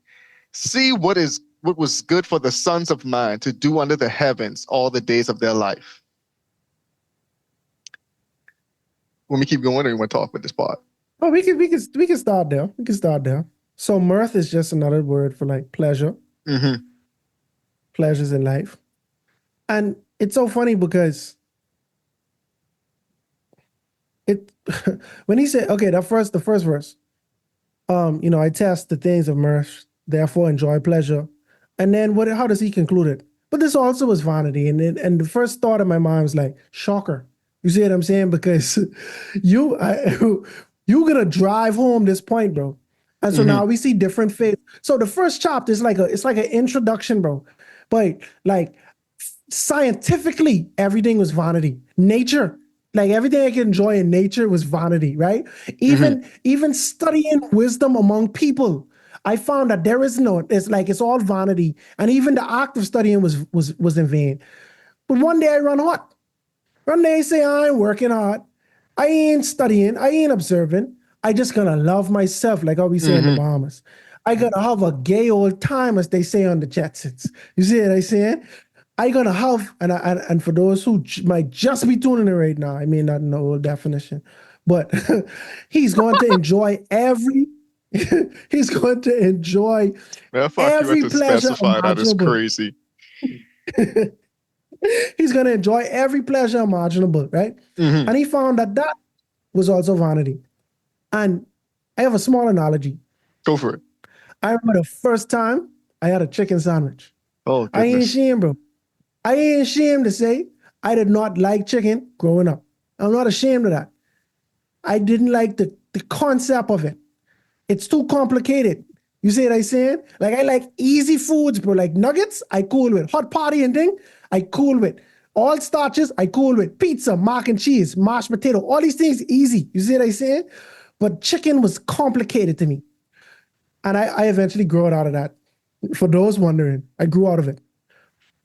see what was good for the sons of man to do under the heavens all the days of their life. When we keep going, or you want to talk about this part? Oh, we can start there. We can start there. So mirth is just another word for like pleasure. Mm-hmm. Pleasures in life. And it's so funny because when he said, okay, the first verse, I test the things of mirth, therefore enjoy pleasure. And then how does he conclude it? But this also is vanity. And the first thought in my mind was like, shocker. You see what I'm saying? Because you're going to drive home this point, bro. And so now we see different faiths. So the first chapter is it's like an introduction, bro. But like scientifically, everything was vanity. Nature, like everything I could enjoy in nature was vanity, right? Even studying wisdom among people, I found that it's all vanity. And even the act of studying was in vain. But one day I run hot. One day I say, I ain't working hard. I ain't studying. I ain't observing. I just gonna love myself, like how we say in the Bahamas. I gonna have a gay old time, as they say on the Jetsons. You see what I'm saying? I gonna have, and for those who might just be tuning in right now, I may not know the definition, but he's going to enjoy every. He's going to enjoy The fact you had every to pleasure specify that is imaginable. crazy. He's going to enjoy every pleasure imaginable, right? Mm-hmm. And he found that that was also vanity. And I have a small analogy. Go for it. I remember the first time I had a chicken sandwich. Oh, I ain't goodness. ashamed, bro. I ain't ashamed to say I did not like chicken growing up. I'm not ashamed of that. I didn't like the concept of it. It's too complicated. You see what I'm saying? Like I like easy foods, bro. Like nuggets, I cool with. Hot potty and thing, I cool with. All starches, I cool with. Pizza, mac and cheese, mashed potato, all these things easy. You see what I'm saying? But chicken was complicated to me. And I eventually grew out of that. For those wondering, I grew out of it.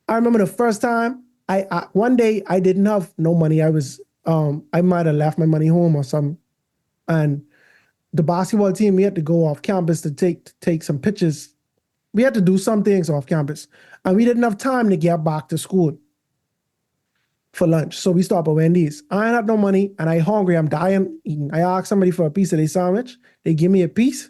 I remember the first time I one day I didn't have no money. I might have left my money home or something. And the basketball team, we had to go off campus to take some pictures. We had to do some things off campus. And we didn't have time to get back to school for lunch. So we stopped at Wendy's. I ain't have no money and I hungry. I'm dying eating. I asked somebody for a piece of their sandwich. They give me a piece,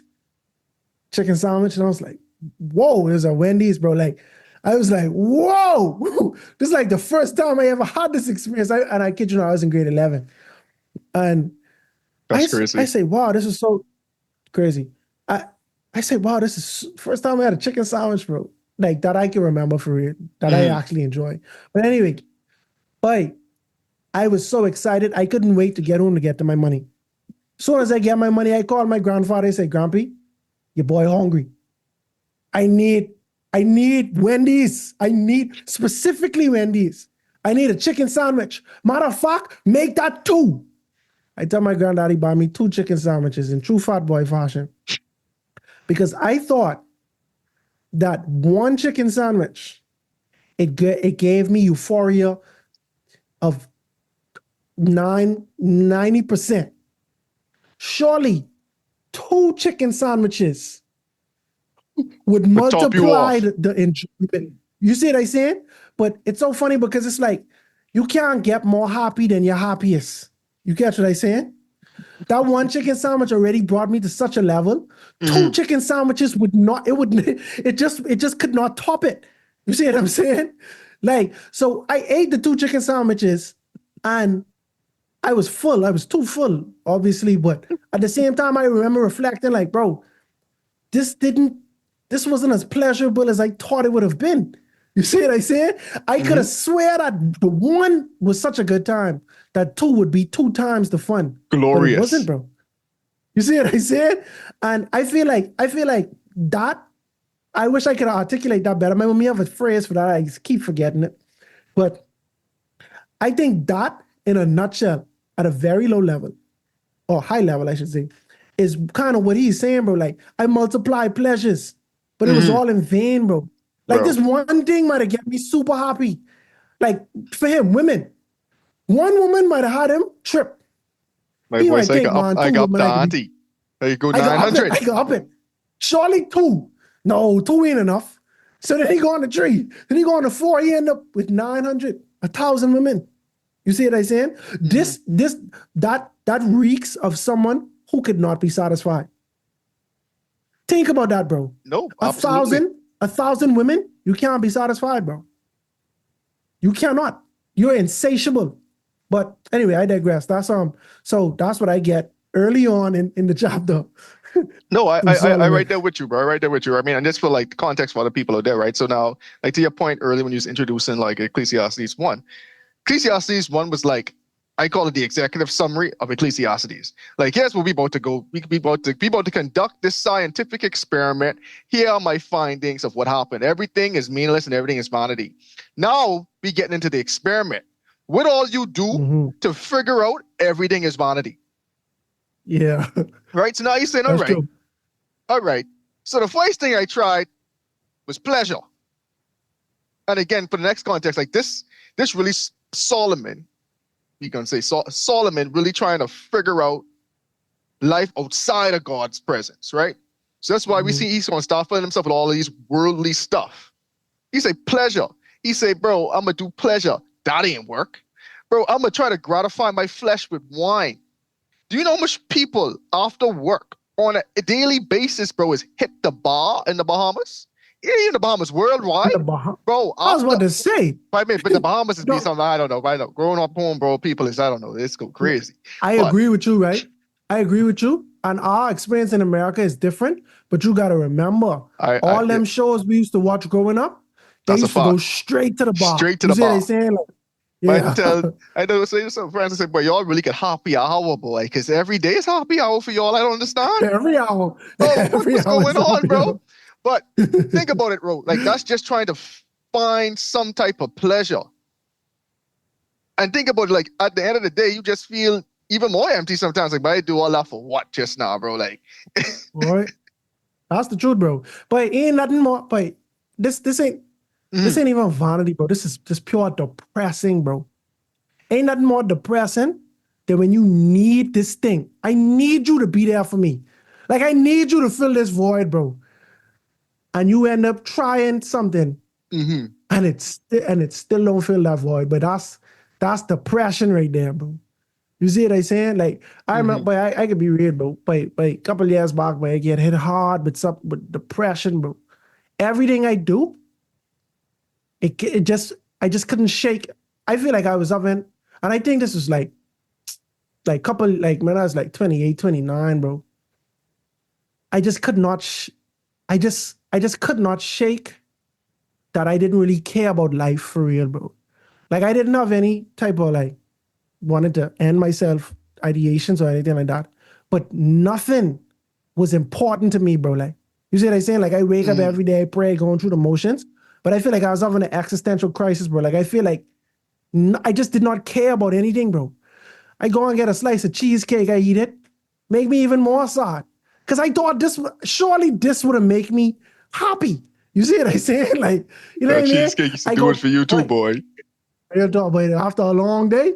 chicken sandwich, and I was like, whoa, there's a Wendy's, bro. Like, I was like, whoa, this is like the first time I ever had this experience. And I kid you not, I was in grade 11. And That's crazy. I say, wow, this is so crazy. I say, wow, this is first time I had a chicken sandwich, bro. Like that I can remember for real, that I actually enjoy. But anyway, boy, I was so excited. I couldn't wait to get home to get to my money. As soon as I get my money, I called my grandfather. I say, Grampy, your boy hungry. I need Wendy's. I need specifically Wendy's. I need a chicken sandwich. Matter of fact, make that 2. I tell my granddaddy buy me 2 chicken sandwiches in true fat boy fashion. Because I thought that 1 chicken sandwich, it gave me euphoria of 90%. Surely 2 chicken sandwiches would top you multiply off. the enjoyment. You see what I'm saying? But it's so funny because it's like you can't get more happy than your happiest. You catch what I'm saying? That 1 chicken sandwich already brought me to such a level. 2 chicken sandwiches would not, it just could not top it. You see what I'm saying? Like, so I ate the 2 chicken sandwiches and I was full. I was too full, obviously. But at the same time, I remember reflecting like, bro, this wasn't as pleasurable as I thought it would have been. You see what I said? I could have swear that the 1 was such a good time that 2 would be 2 times the fun. Glorious. But it wasn't, bro. You see what I said? And I feel like that, I wish I could articulate that better. My mom have a phrase for that. I keep forgetting it. But I think that in a nutshell, at a very low level, or high level, I should say, is kind of what he's saying, bro. Like, I multiply pleasures, but it was all in vain, bro. Like, this one thing might have get me super happy. Like, for him, women. 1 woman might have had him trip. My voice, I got the auntie. I go 900. I go up it. Surely 2. No, 2 ain't enough. So then he go on to 3. Then he go on to 4. He end up with 900, 1,000 women. You see what I'm saying? That reeks of someone who could not be satisfied. Think about that, bro. No, absolutely. 1,000 women, you can't be satisfied, bro. You cannot. You're insatiable. But anyway, I digress. So that's what I get early on in the chapter. No, I right there with you, bro. Right there with you. I mean, and just for like the context for other people out there, right? So now, like to your point earlier when you was introducing like Ecclesiastes 1. Ecclesiastes 1 was like, I call it the executive summary of Ecclesiastes. Like, here's where we about to go. We about to conduct this scientific experiment. Here are my findings of what happened. Everything is meaningless and everything is vanity. Now we getting into the experiment. What all you do to figure out everything is vanity. Yeah. Right? So now you're saying, all right. So the first thing I tried was pleasure. And again, for the next context, like this really Solomon, you can say Solomon really trying to figure out life outside of God's presence, right? So that's why we Mhm. see he's gonna start filling himself with all of these worldly stuff. He say pleasure. He say, bro, I'm gonna do pleasure. That ain't work. Bro, I'm gonna try to gratify my flesh with wine. Do you know how much people after work on a daily basis, bro, is hit the bar in the Bahamas? It ain't in the Bahamas, In the worldwide. Bro, I was after about to say. I mean, but the Bahamas is be No, something I don't know. I know. Growing up home, bro, people is I don't know. It's go no, crazy. I But agree with you, right? I agree with you. And our experience in America is different, but you got to remember all them shows we used to watch growing up, they that's a used to go fact. straight to the bar. Straight to You the see what they bar. saying? Like, But I yeah, tell, I know say some friends, I say, boy, y'all really get happy hour, boy, because every day is happy hour for y'all. I don't understand. every hour, Bro, every what's hour going is on, happy bro? hour. But think about it, bro. Like that's just trying to find some type of pleasure. And think about it, like at the end of the day, you just feel even more empty sometimes. Like, but I do all that for what just now, bro? Like, Right? That's the truth, bro. But ain't nothing more. But this ain't this mhm, ain't even vanity, bro. This is just pure depressing, bro. Ain't nothing more depressing than when you need this thing. I need you to be there for me. Like I need you to fill this void, bro. And you end up trying something, mhm, and it still don't fill that void. But that's depression right there, bro. You see what I saying? Like I remember, mhm, but I could be real, bro. But a couple of years back, but I get hit hard with depression, bro. Everything I do, it just I just couldn't shake. I feel like I was having, and I think this was like couple like when I was like 28, 29, bro. I just could not. I just could not shake that I didn't really care about life for real, bro. Like I didn't have any type of like wanted to end myself ideations or anything like that. But nothing was important to me, bro. Like you see what I'm saying? Like I wake up mhm. every day, I pray, going through the motions. But I feel like I was having an existential crisis, bro. Like I feel like I just did not care about anything, bro. I go and get a slice of cheesecake, I eat it, make me even more sad. Because I thought surely this would have make me happy. You see what I'm saying? Like, you know what That I mean? cheesecake used to I do it go, for you too, right. boy. Real talk, but after a long day,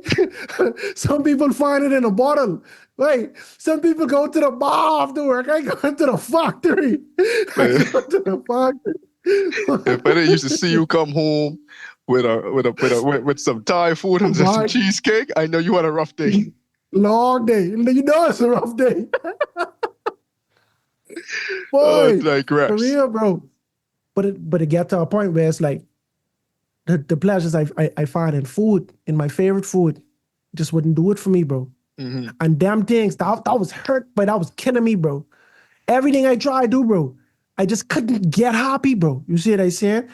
some people find it in a bottle. Like, some people go to the bar after work. I go to the factory. I Man, go to the if I didn't used factory. to see you come home with some Thai food and some Right? cheesecake, I know you had a rough day. Long day. You know it's a rough day. Oh, Boy, for digress. real, bro. But it get to a point where it's like the pleasures I find in food, in my favorite food, just wouldn't do it for me, bro. Mhm. And damn things that was hurt, but that was killing me, bro. Everything I try to do, bro, I just couldn't get happy, bro. You see what I saying?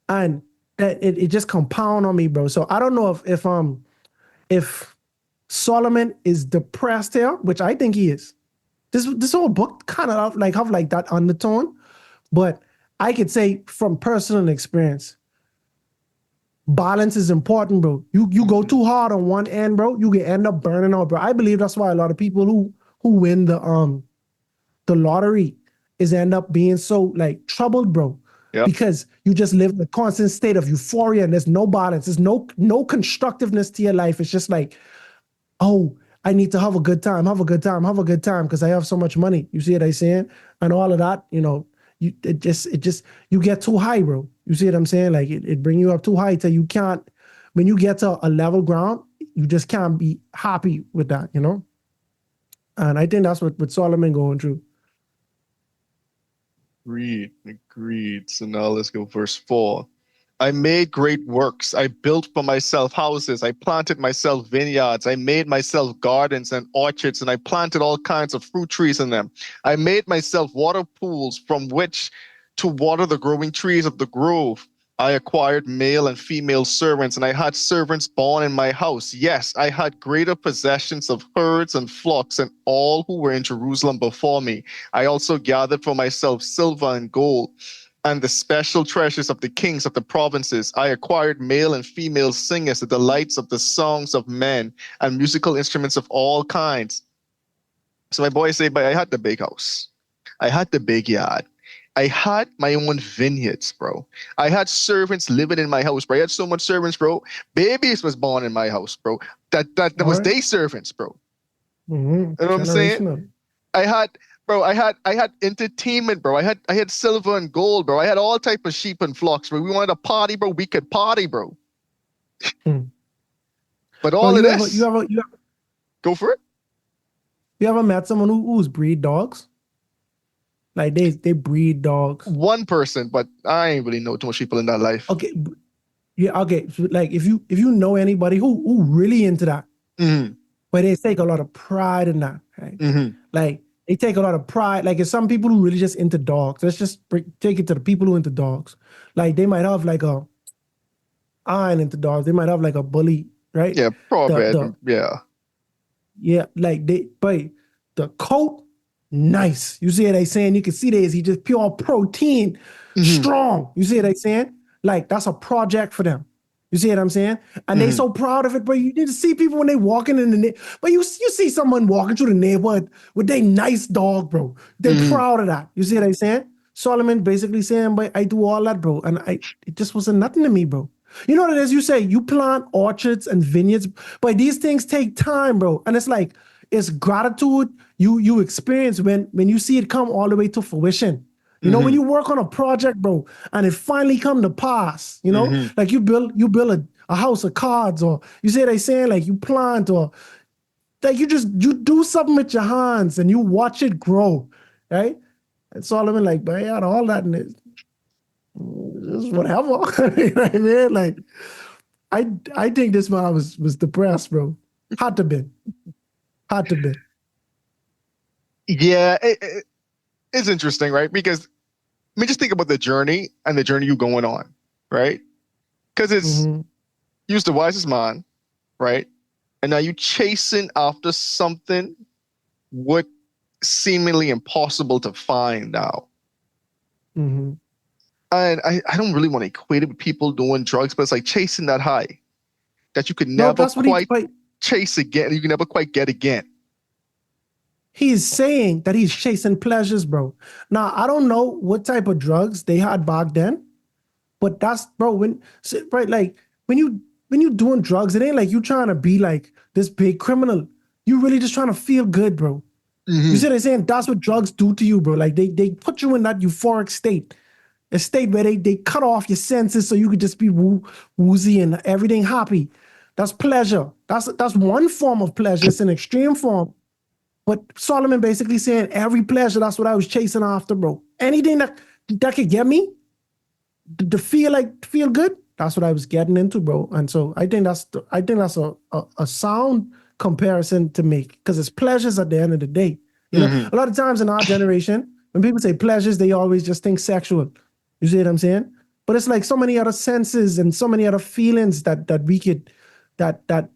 And that it just compound on me, bro. So I don't know if Solomon is depressed here, which I think he is. This whole book kind of like have like that undertone, but I could say from personal experience, balance is important, bro. You go Mhm. too hard on one end, bro, you can end up burning out, bro. I believe that's why a lot of people who win the lottery is end up being so like troubled, bro. Yep. Because you just live in a constant state of euphoria and there's no balance. There's no constructiveness to your life. It's just like, oh, I need to have a good time, have a good time, have a good time because I have so much money. You see what I'm saying? And all of that, it just you get too high, bro. You see what I'm saying? Like it bring you up too high till you can't. When you get to a level ground, you just can't be happy with that. And I think that's what Solomon going through. Agreed. Agreed. So now let's go verse 4. I made great works. I built for myself houses. I planted myself vineyards. I made myself gardens and orchards, and I planted all kinds of fruit trees in them. I made myself water pools from which to water the growing trees of the grove. I acquired male and female servants, and I had servants born in my house. Yes, I had greater possessions of herds and flocks and all who were in Jerusalem before me. I also gathered for myself silver and gold and the special treasures of the kings of the provinces. I acquired male and female singers, the delights of the songs of men, and musical instruments of all kinds. So my boy say, but I had the big house. I had the big yard. I had my own vineyards, bro. I had servants living in my house, bro. I had so much servants, bro. Babies was born in my house, bro. That All was right. day servants, bro. Mm-hmm. You know what I'm saying? Generational. I had, bro, I had entertainment, bro. I had silver and gold, bro. I had all type of sheep and flocks, bro. We wanted to party, bro. We could party, bro. Hmm. But Bro, all of this, go for it. you ever met someone who's breed dogs? Like they breed dogs. One person, but I ain't really know too much people in that life. Okay, yeah, okay. So like if you know anybody who really into that, Mm-hmm. but they take a lot of pride in that, right? Mm-hmm. Like they take a lot of pride. Like it's some people who really just into dogs. Let's just take it to the people who into dogs. Like they might have like a iron into dogs. They might have like a bully, right? Yeah, The probably. Yeah. Yeah, like but the coat, nice. You see what I saying? You can see this. He just pure protein, Mm-hmm. strong. You see what I saying? Like that's a project for them. You see what I'm saying? And they Mm-hmm. so proud of it, but you need to see people when they walking in the but you see someone walking through the neighborhood with their nice dog, bro. They Mm-hmm. proud of that. You see what I'm saying? Solomon basically saying, but I do all that, bro. And it just wasn't nothing to me, bro. You know what it is? You say you plant orchards and vineyards, but these things take time, bro. And it's like it's gratitude you experience when you see it come all the way to fruition. You know, when Mm-hmm. you work on a project, bro, and it finally come to pass, you know, Mm-hmm. like you build a house of cards, or you say they saying like you plant, or like you do something with your hands and you watch it grow, right? And Solomon like, but yeah, all that and it's whatever. You know what I mean? Like I think this man was depressed, bro. Had to be. Had to be. Yeah, it's interesting, right? Because I mean, just think about the journey and the journey you're going on, right? Because it's Mm-hmm. use the wisest man, right? And now you chasing after something what seemingly impossible to find now. Mm-hmm. And I don't really want to equate it with people doing drugs, but it's like chasing that high that you could No, never that's what quite chase again. You can never quite get again. he's saying that he's chasing pleasures, bro. Now I don't know what type of drugs they had back then, but that's bro, right, like when you doing drugs, it ain't like you trying to be like this big criminal. You really just trying to feel good, bro. You Mm-hmm. see what I'm saying? That's what drugs do to you, bro. Like they put you in that euphoric state, a state where they cut off your senses so you could just be woozy and everything happy. That's pleasure. That's one form of pleasure. It's an extreme form. But Solomon basically saying every pleasure, that's what I was chasing after, bro. Anything that could get me to feel good, that's what I was getting into, bro. And so I think that's a sound comparison to make because it's pleasures at the end of the day. You know, Mm-hmm. a lot of times in our generation, when people say pleasures, they always just think sexual. You see what I'm saying? But it's like so many other senses and so many other feelings that we could that that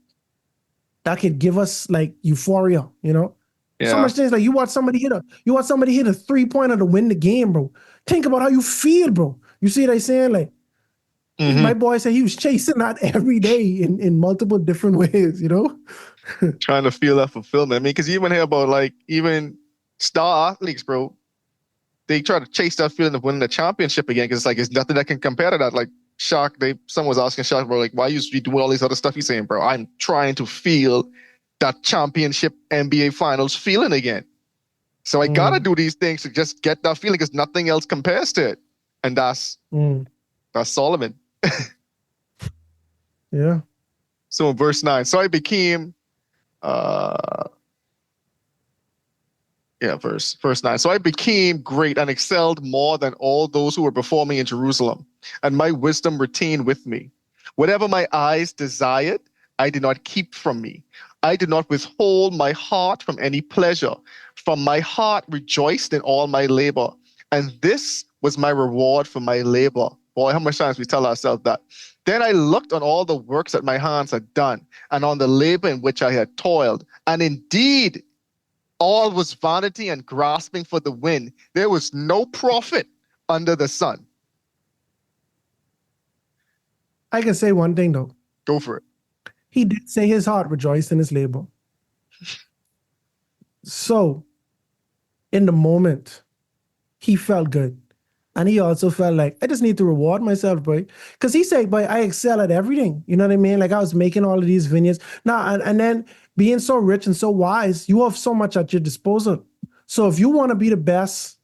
that could give us like euphoria, you know? So Yeah. much things like you watch somebody hit a 3-pointer to win the game, bro. Think about how you feel, bro. You see what I'm saying? Like my Mm-hmm. boy said he was chasing that every day in multiple different ways, you know? Trying to feel that fulfillment. I mean, because you even hear about like even star athletes, bro. They try to chase that feeling of winning the championship again because it's like it's nothing that can compare to that. Like someone was asking Shaq, bro, like why you be doing all these other stuff? He's saying, bro, I'm trying to feel that championship NBA finals feeling again. So I gotta Mm, do these things to just get that feeling because nothing else compares to it. And mm, that's Solomon. yeah. So in verse 9, so I became uh yeah, verse 9. So I became great and excelled more than all those who were before me in Jerusalem, and my wisdom retained with me. Whatever my eyes desired, I did not keep from me. I did not withhold my heart from any pleasure. From my heart rejoiced in all my labor, and this was my reward for my labor. Boy, how much times we tell ourselves that. Then I looked on all the works that my hands had done, and on the labor in which I had toiled, and indeed all was vanity and grasping for the wind. There was no profit under the sun. I can say one thing though. Go for it. He did say his heart rejoiced in his labor. So in the moment, he felt good. And he also felt like, I just need to reward myself, boy. Because he said, boy, I excel at everything. You know what I mean? Like I was making all of these vineyards. Now, and then being so rich and so wise, you have so much at your disposal. So if you want to be the best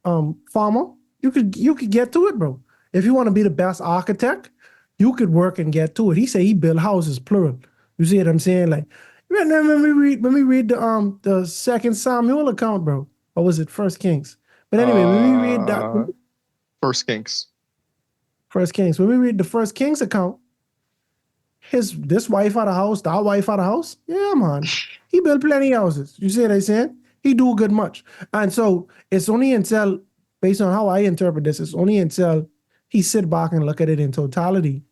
farmer, you could get to it, bro. If you want to be the best architect, you could work and get to it. He said he built houses, plural. You see what I'm saying? Like when we read the second Samuel account, bro, or was it First Kings? But anyway, when we read that First Kings. When we read the First Kings account, this wife had a house, that wife had a house. Yeah, man. He built plenty of houses. You see what I'm saying? He do good much. And so it's only until, based on how I interpret this, it's only until he sit back and look at it in totality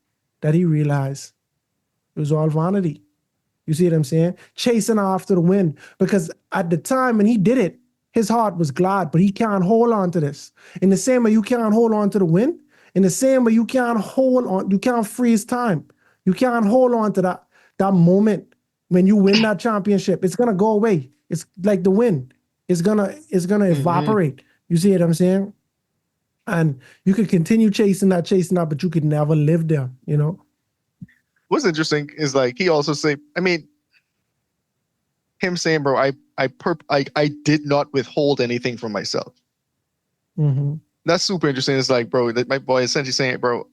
that he realized it was all vanity. You see what I'm saying? Chasing after the wind. Because at the time when he did it, his heart was glad, but he can't hold on to this. In the same way you can't hold on to the wind, in the same way you can't freeze time. You can't hold on to that moment when you win that championship. It's gonna go away. It's like the wind. It's gonna evaporate. You see what I'm saying? And you could continue chasing that, but you could never live there, you know? What's interesting is like he also say, I mean, him saying, bro, I did not withhold anything from myself. Mm-hmm. That's super interesting. It's like, bro, that my boy essentially saying, bro,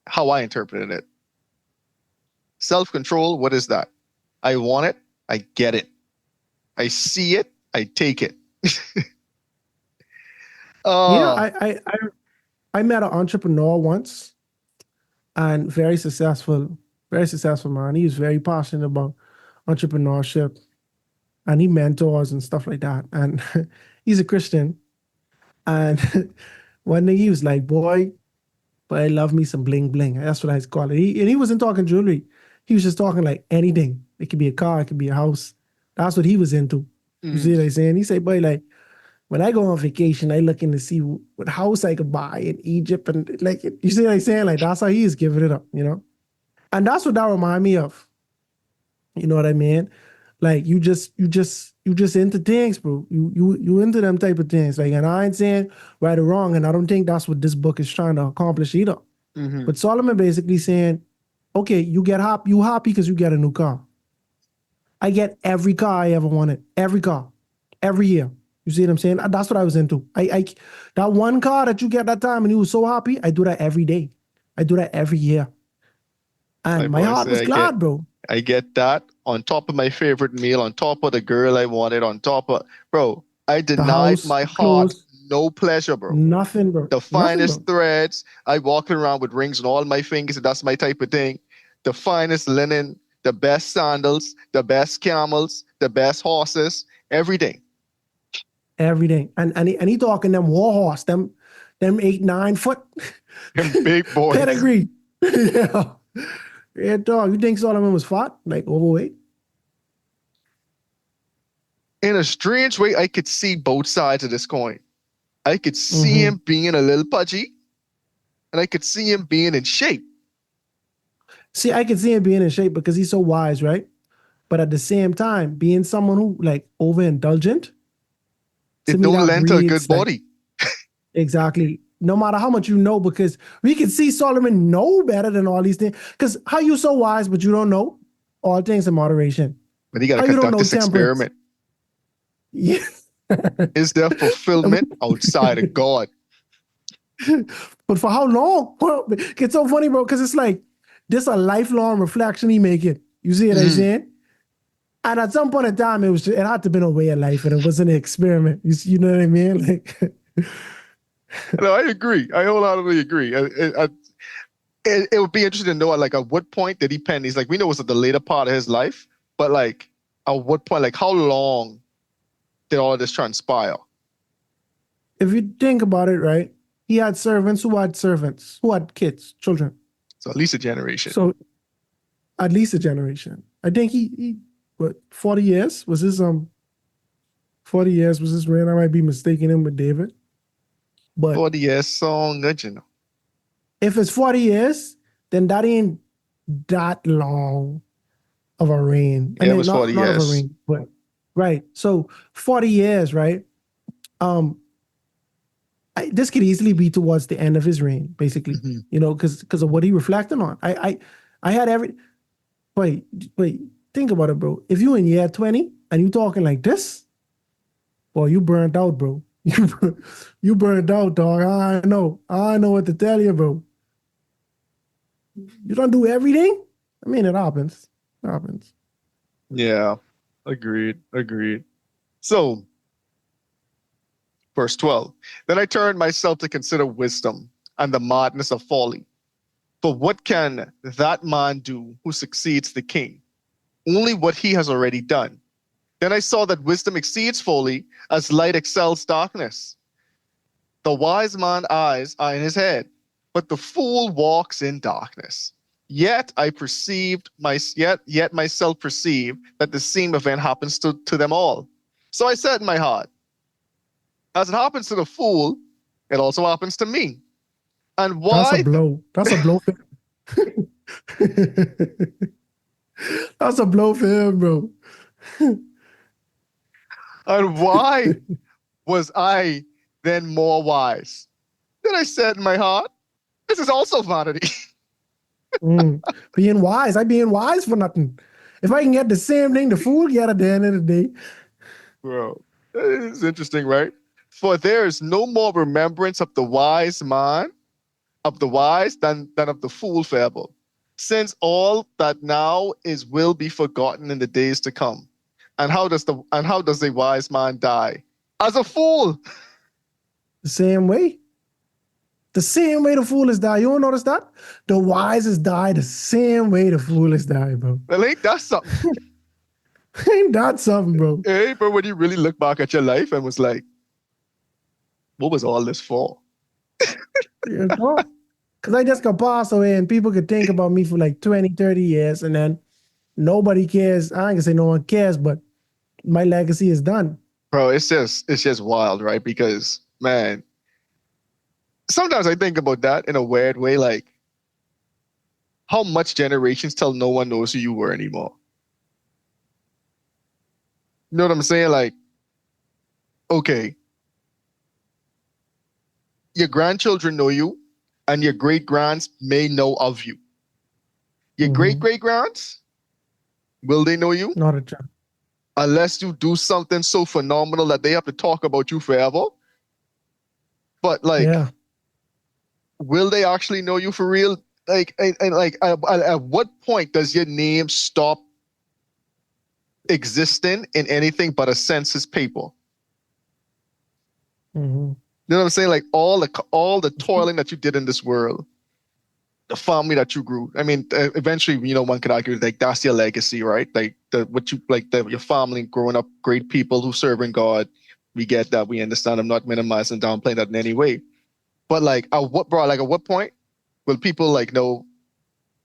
how I interpreted it. Self-control, what is that? I want it, I get it. I see it, I take it. Yeah, I met an entrepreneur once, and very successful man. He was very passionate about entrepreneurship, and he mentors and stuff like that. And he's a Christian. And one day he was like, boy, but I love me some bling bling. That's what I call it. He wasn't talking jewelry. He was just talking like anything. It could be a car, it could be a house. That's what he was into. You see what I'm saying? He said, boy, like, when I go on vacation, I looking to see what house I could buy in Egypt. And like, you see what I'm saying? Like, that's how he is giving it up, you know? And that's what that remind me of. You know what I mean? Like you just into things, bro. You into them type of things. Like, and I ain't saying right or wrong, and I don't think that's what this book is trying to accomplish either. Mm-hmm. But Solomon basically saying, okay, you happy because you get a new car. I get every car I ever wanted. Every car. Every year. You see what I'm saying? That's what I was into. I that one car that you get that time and you were so happy, I do that every day. I do that every year. And my heart was glad, bro. I get that on top of my favorite meal, on top of the girl I wanted, on top of, bro, I denied my heart no pleasure, bro. Nothing, bro. The finest threads. I walk around with rings on all my fingers, and that's my type of thing. The finest linen, the best sandals, the best camels, the best horses, everything. Everything. And he talking them war horse, them 8-9 foot. Them big boys. Pedigree. Yeah. Yeah, dog. You think Solomon was fat? Like overweight? In a strange way, I could see both sides of this coin. I could see him being a little pudgy, and I could see him being in shape. See, I could see him being in shape because he's so wise, right? But at the same time, being someone who like overindulgent, it don't lend to a good body. Exactly. No matter how much you know, because we can see Solomon know better than all these things. Because how you so wise, but you don't know all things in moderation? But he got to conduct this experiment. Yeah. Is there fulfillment outside of God? But for how long? Well, it's so funny, bro, because it's like this a lifelong reflection he making. You see what I'm saying? And at some point in time, it had to be a way of life, and it wasn't an experiment. You know what I mean? Like. No, I agree. I wholeheartedly agree. It would be interesting to know, like, at what point did he pen these? Like, we know it was at the later part of his life, but like, at what point, like, how long did all of this transpire? If you think about it, right, he had servants who had kids, children. So at least a generation. So at least a generation. I think he 40 years was his 40 years was his reign. I might be mistaking him with David. But 40 years, so good, you know. If it's 40 years, then that ain't that long of a reign. Yeah, it was 40 years. Not of a reign, but right. So 40 years, right? This could easily be towards the end of his reign, basically. You know, because of what he reflected on. I had wait, think about it, bro. If you in year 20 and you talking like this, Boy, you burned out, bro. You burned out, dog. I know. I know what to tell you, bro. You don't do everything? I mean, it happens. It happens. Yeah, agreed, agreed. So, verse 12. Then I turned myself to consider wisdom and the madness of folly. For what can that man do who succeeds the king? Only what he has already done. Then I saw that wisdom exceeds folly as light excels darkness. The wise man's eyes are in his head, but the fool walks in darkness. Yet I perceived yet myself perceive that the same event happens to them all. So I said in my heart, as it happens to the fool, it also happens to me. And That's a why blow. That's a blow for That's a blow for him, bro. and why was I then more wise? Then I said in my heart, this is also vanity. Being wise. I being wise for nothing. If I can get the same thing the fool get at the end of the day. Bro, it's interesting, right? For there is no more remembrance of the wise man, of the wise, than of the fool forever. Since all that now is will be forgotten in the days to come. And how does the wise man die? As a fool. The same way. The same way the fool is die. You don't notice that? The wisest die the same way the fool is die, bro. Well, ain't that something? Ain't that something, bro? Hey, but when you really look back at your life and was like, what was all this for? Because I just could pass away and people could think about me for like 20, 30 years and then nobody cares. I ain't gonna say no one cares, but my legacy is done. Bro, it's just wild, right? Because man, sometimes I think about that in a weird way, like how much generations till no one knows who you were anymore. You know what I'm saying? Like, okay, your grandchildren know you, and your great grands may know of you. Your great great grands, will they know you? Not a chance. Unless you do something so phenomenal that they have to talk about you forever. But like, Yeah. will they actually know you for real? Like, and like, at what point does your name stop existing in anything but a census paper? You know what I'm saying? Like all the toiling that you did in this world, the family that you grew. I mean, eventually, one could argue like that's your legacy, right? Like your family growing up, great people who serving God. We get that. We understand. I'm not minimizing, downplaying that in any way. But like, at what point will people like know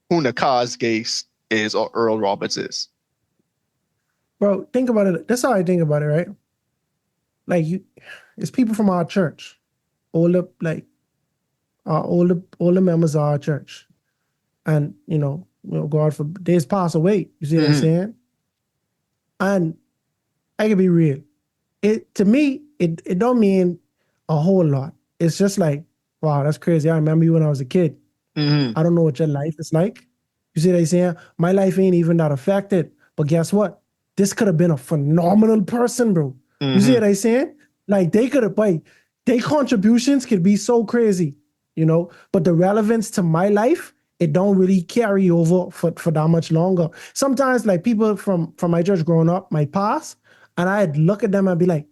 who Nakhaz Gates is or Earl Roberts is? Bro, think about it. That's how I think about it, right? Like it's people from our church, older, like our older members of our church, and God for days pass away. You see what I'm saying? And I can be real. To me, it don't mean a whole lot. It's just like, wow, that's crazy. I remember you when I was a kid. I don't know what your life is like. You see what I'm saying? My life ain't even that affected. But guess what? This could have been a phenomenal person, bro. You see what I'm saying? Like they could have, like, their contributions could be so crazy, but the relevance to my life, it don't really carry over for that much longer. Sometimes like people from my church growing up might pass and I'd look at them and be like,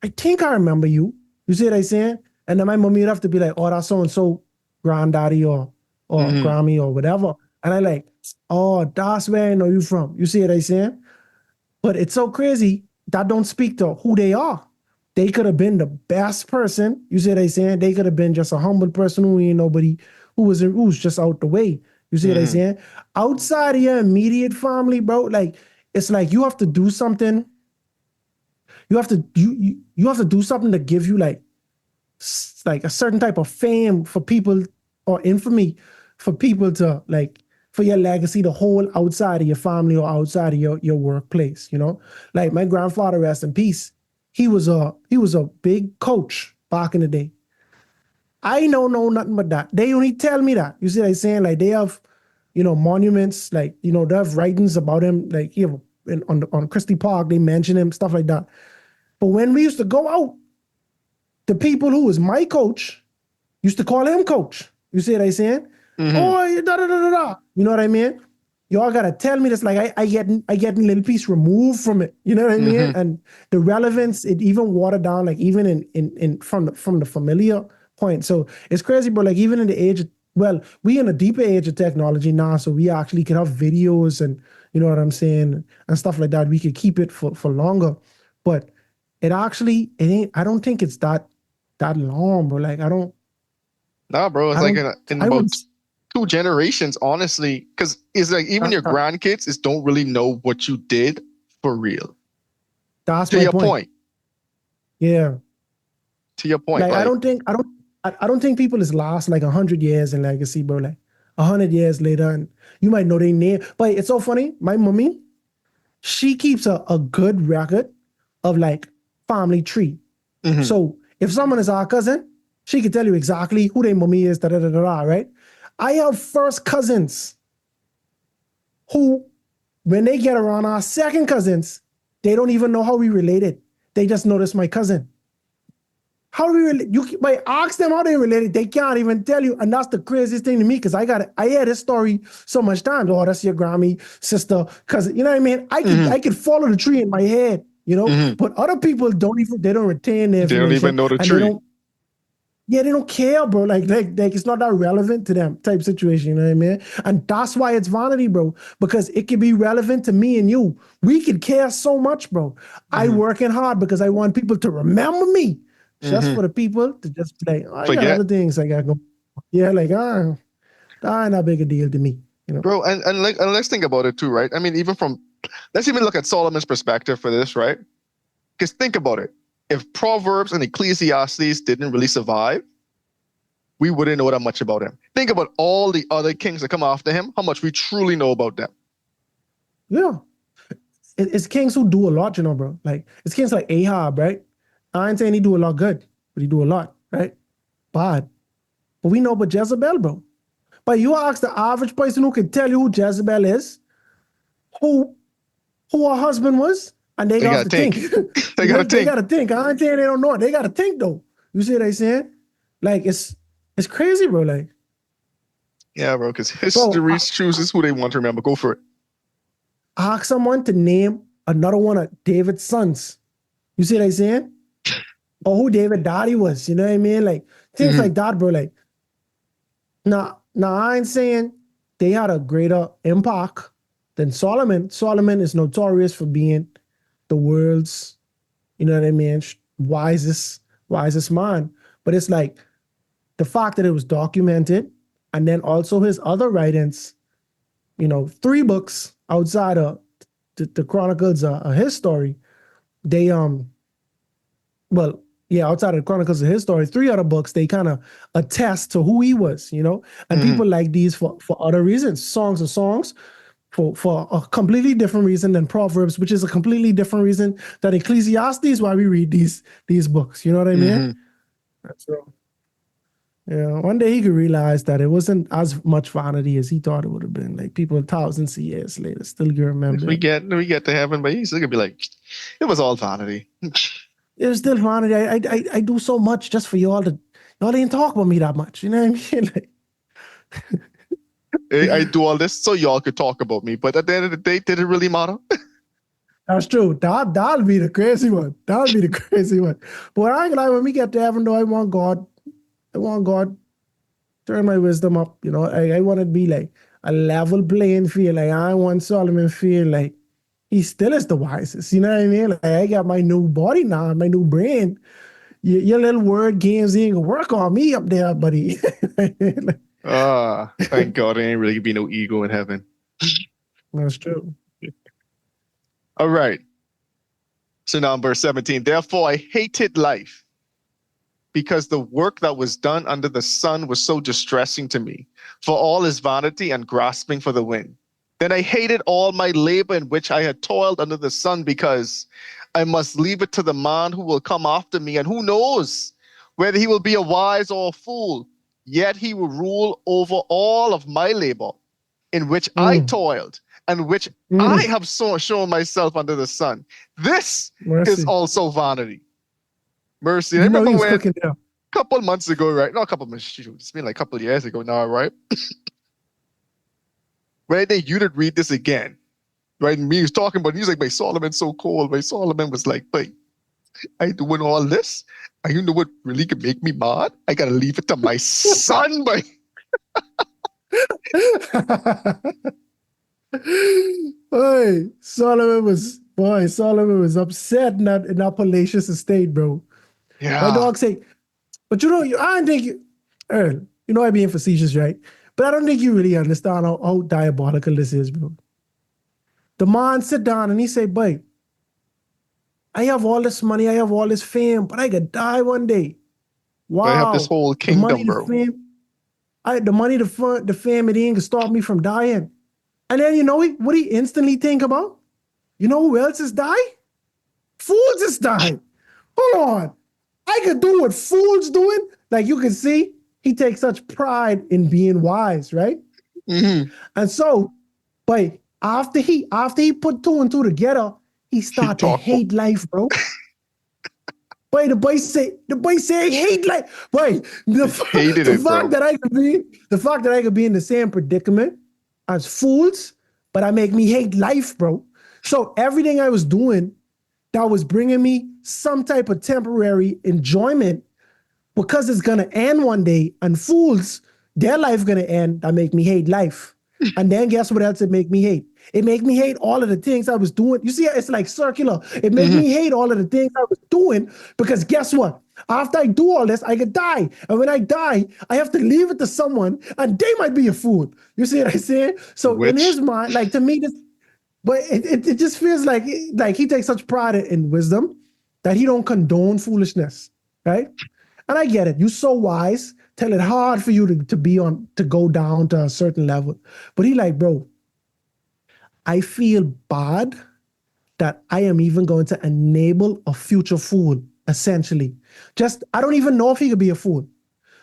I think I remember you. You see what I'm saying? And then my mommy would have to be like, oh, that's so-and-so granddaddy or Grammy or whatever. And I like, oh, that's where I know you from. You see what I'm saying? But it's so crazy that don't speak to who they are. They could have been the best person. You see what I'm saying? They could have been just a humble person who ain't nobody, who's just out the way. You see what I'm saying? Outside of your immediate family, bro, like it's like you have to do something. You have to you have to do something to give you like a certain type of fame for people or infamy for people to like for your legacy to hold outside of your family or outside of your workplace, Like my grandfather, rest in peace, he was a big coach back in the day. I don't know nothing but that. They only tell me that. You see what I'm saying? Like they have, monuments, like, they have writings about him, like on Christie Park, they mention him, stuff like that. But when we used to go out, the people who was my coach used to call him coach. You see what I'm saying? Oh, da da da da da. You know what I mean? Y'all gotta tell me this. Like I get a little piece removed from it. You know what I mean? And the relevance, it even watered down. Like even in from the familiar point. So it's crazy, bro. Like even in the age, we in a deeper age of technology now, so we actually can have videos and you know what I'm saying and stuff like that. We could keep it for longer, but it ain't. I don't think it's that long, bro. Like I don't. Nah, bro. It's I like don't. in I would. about 2 generations, honestly, because it's like even your grandkids is don't really know what you did for real. That's To my your point. point. Yeah. To your point. Like I don't think people is last like 100 years in legacy, bro. Like 100 years later, and you might know their name. But it's so funny. My mommy, she keeps a good record of like family tree. So if someone is our cousin, she can tell you exactly who their mommy is, da da da da da, right? I have first cousins who, when they get around our second cousins, they don't even know how we related. They just know this my cousin. How do we relate? You might ask them how they related. They can't even tell you, and that's the craziest thing to me because I hear this story so much times. Oh, that's your Grammy sister, because you know what I mean. I could follow the tree in my head, you know. But other people they don't retain the information. They don't even know the and tree. They don't care, bro. Like it's not that relevant to them type situation, you know what I mean? And that's why it's vanity, bro, because it can be relevant to me and you. We could care so much, bro. I working hard because I want people to remember me. Just for the people to just be like, oh, I got other things I got going. Yeah, like, that ain't that big a deal to me, you know? Bro, and let's think about it too, right? I mean, let's even look at Solomon's perspective for this, right? Because think about it. If Proverbs and Ecclesiastes didn't really survive, we wouldn't know that much about him. Think about all the other kings that come after him, how much we truly know about them. Yeah. It's kings who do a lot, you know, bro. Like, it's kings like Ahab, right? I ain't saying he do a lot good, but he do a lot, right? Bad. But we know about Jezebel, bro. But you ask the average person who can tell you who Jezebel is, who her husband was, and they got to think. They got to think. They got to think. I ain't saying they don't know it. They got to think, though. You see what I'm saying? Like, it's crazy, bro. Like, yeah, bro, because history chooses who they want to remember. Go for it. Ask someone to name another one of David's sons. You see what I'm saying? Or who David daddy was, you know what I mean? Like things like that, bro. Like, now I ain't saying they had a greater impact than Solomon. Solomon is notorious for being the world's, you know what I mean, wisest man. But it's like the fact that it was documented, and then also his other writings, you know, 3 books outside of the Chronicles of his story. They outside of the Chronicles of his story, 3 other books, they kind of attest to who he was, you know? And people like these for other reasons. Songs of Songs for a completely different reason than Proverbs, which is a completely different reason than Ecclesiastes, why we read these books. You know what I mean? So, yeah, one day he could realize that it wasn't as much vanity as he thought it would have been. Like people thousands of years later still can remember. If we get to heaven, but he's gonna be like, it was all vanity. It was still vanity. I do so much just for y'all didn't talk about me that much. You know what I mean? Like, I do all this so y'all could talk about me, but at the end of the day, did it really matter? That's true. That'll be the crazy one. That'll be the crazy one. But I ain't gonna lie, when we get to heaven, though, I want God turn my wisdom up. You know, I want it to be like a level playing field. Like I want Solomon feel like he still is the wisest. You know what I mean? Like I got my new body now, my new brain. Your little word games ain't gonna work on me up there, buddy. Thank God there ain't really be no ego in heaven. That's true. All right. So now in verse 17, therefore I hated life, because the work that was done under the sun was so distressing to me, for all is vanity and grasping for the wind. Then I hated all my labor in which I had toiled under the sun, because I must leave it to the man who will come after me, and who knows whether he will be a wise or a fool, yet he will rule over all of my labor in which I toiled, and which I have shown myself under the sun. This is Mercy. also vanity. Mercy. I You know remember he's when cooking it up. a couple months ago, right? Not a couple months, shoot, it's been like a couple of years ago now, right? Right then you did read this again. Right? And me was talking about, he was like, my Solomon's so cold. My Solomon was like, but I doing all this. And you know what really could make me mad? I gotta leave it to my son, but Solomon was upset in that palatial estate, bro. yeah. My dog say, but you know, I don't think Earl, you know I'm being facetious, right? But I don't think you really understand how diabolical this is, bro. The man sit down and he say, boy, I have all this money, I have all this fame, but I could die one day. Wow. But I have this whole The money, kingdom, bro. the money, the fame, it ain't gonna stop me from dying. And then you know what he instantly think about? You know who else is dying? Fools is dying. Hold on. I could do what fools doing. Like you can see, he takes such pride in being wise, right? Mm-hmm. And so, but after he put two and two together, he started to hate life, bro. Boy, the boy say I hate life. Boy, the fact that I could be in the same predicament as fools, but I make me hate life, bro. So everything I was doing that was bringing me some type of temporary enjoyment, because it's gonna end one day, and fools, their life gonna end, that make me hate life. And then guess what else it make me hate? It make me hate all of the things I was doing. You see, it's like circular. It make me hate all of the things I was doing, because guess what? After I do all this, I could die. And when I die, I have to leave it to someone, and they might be a fool. You see what I'm saying? So in his mind, like to me, this, but it just feels like he takes such pride in wisdom that he don't condone foolishness, right? And I get it. You're so wise. Tell it hard for you to go down to a certain level. But he like, bro, I feel bad that I am even going to enable a future fool, essentially. Just, I don't even know if he could be a fool.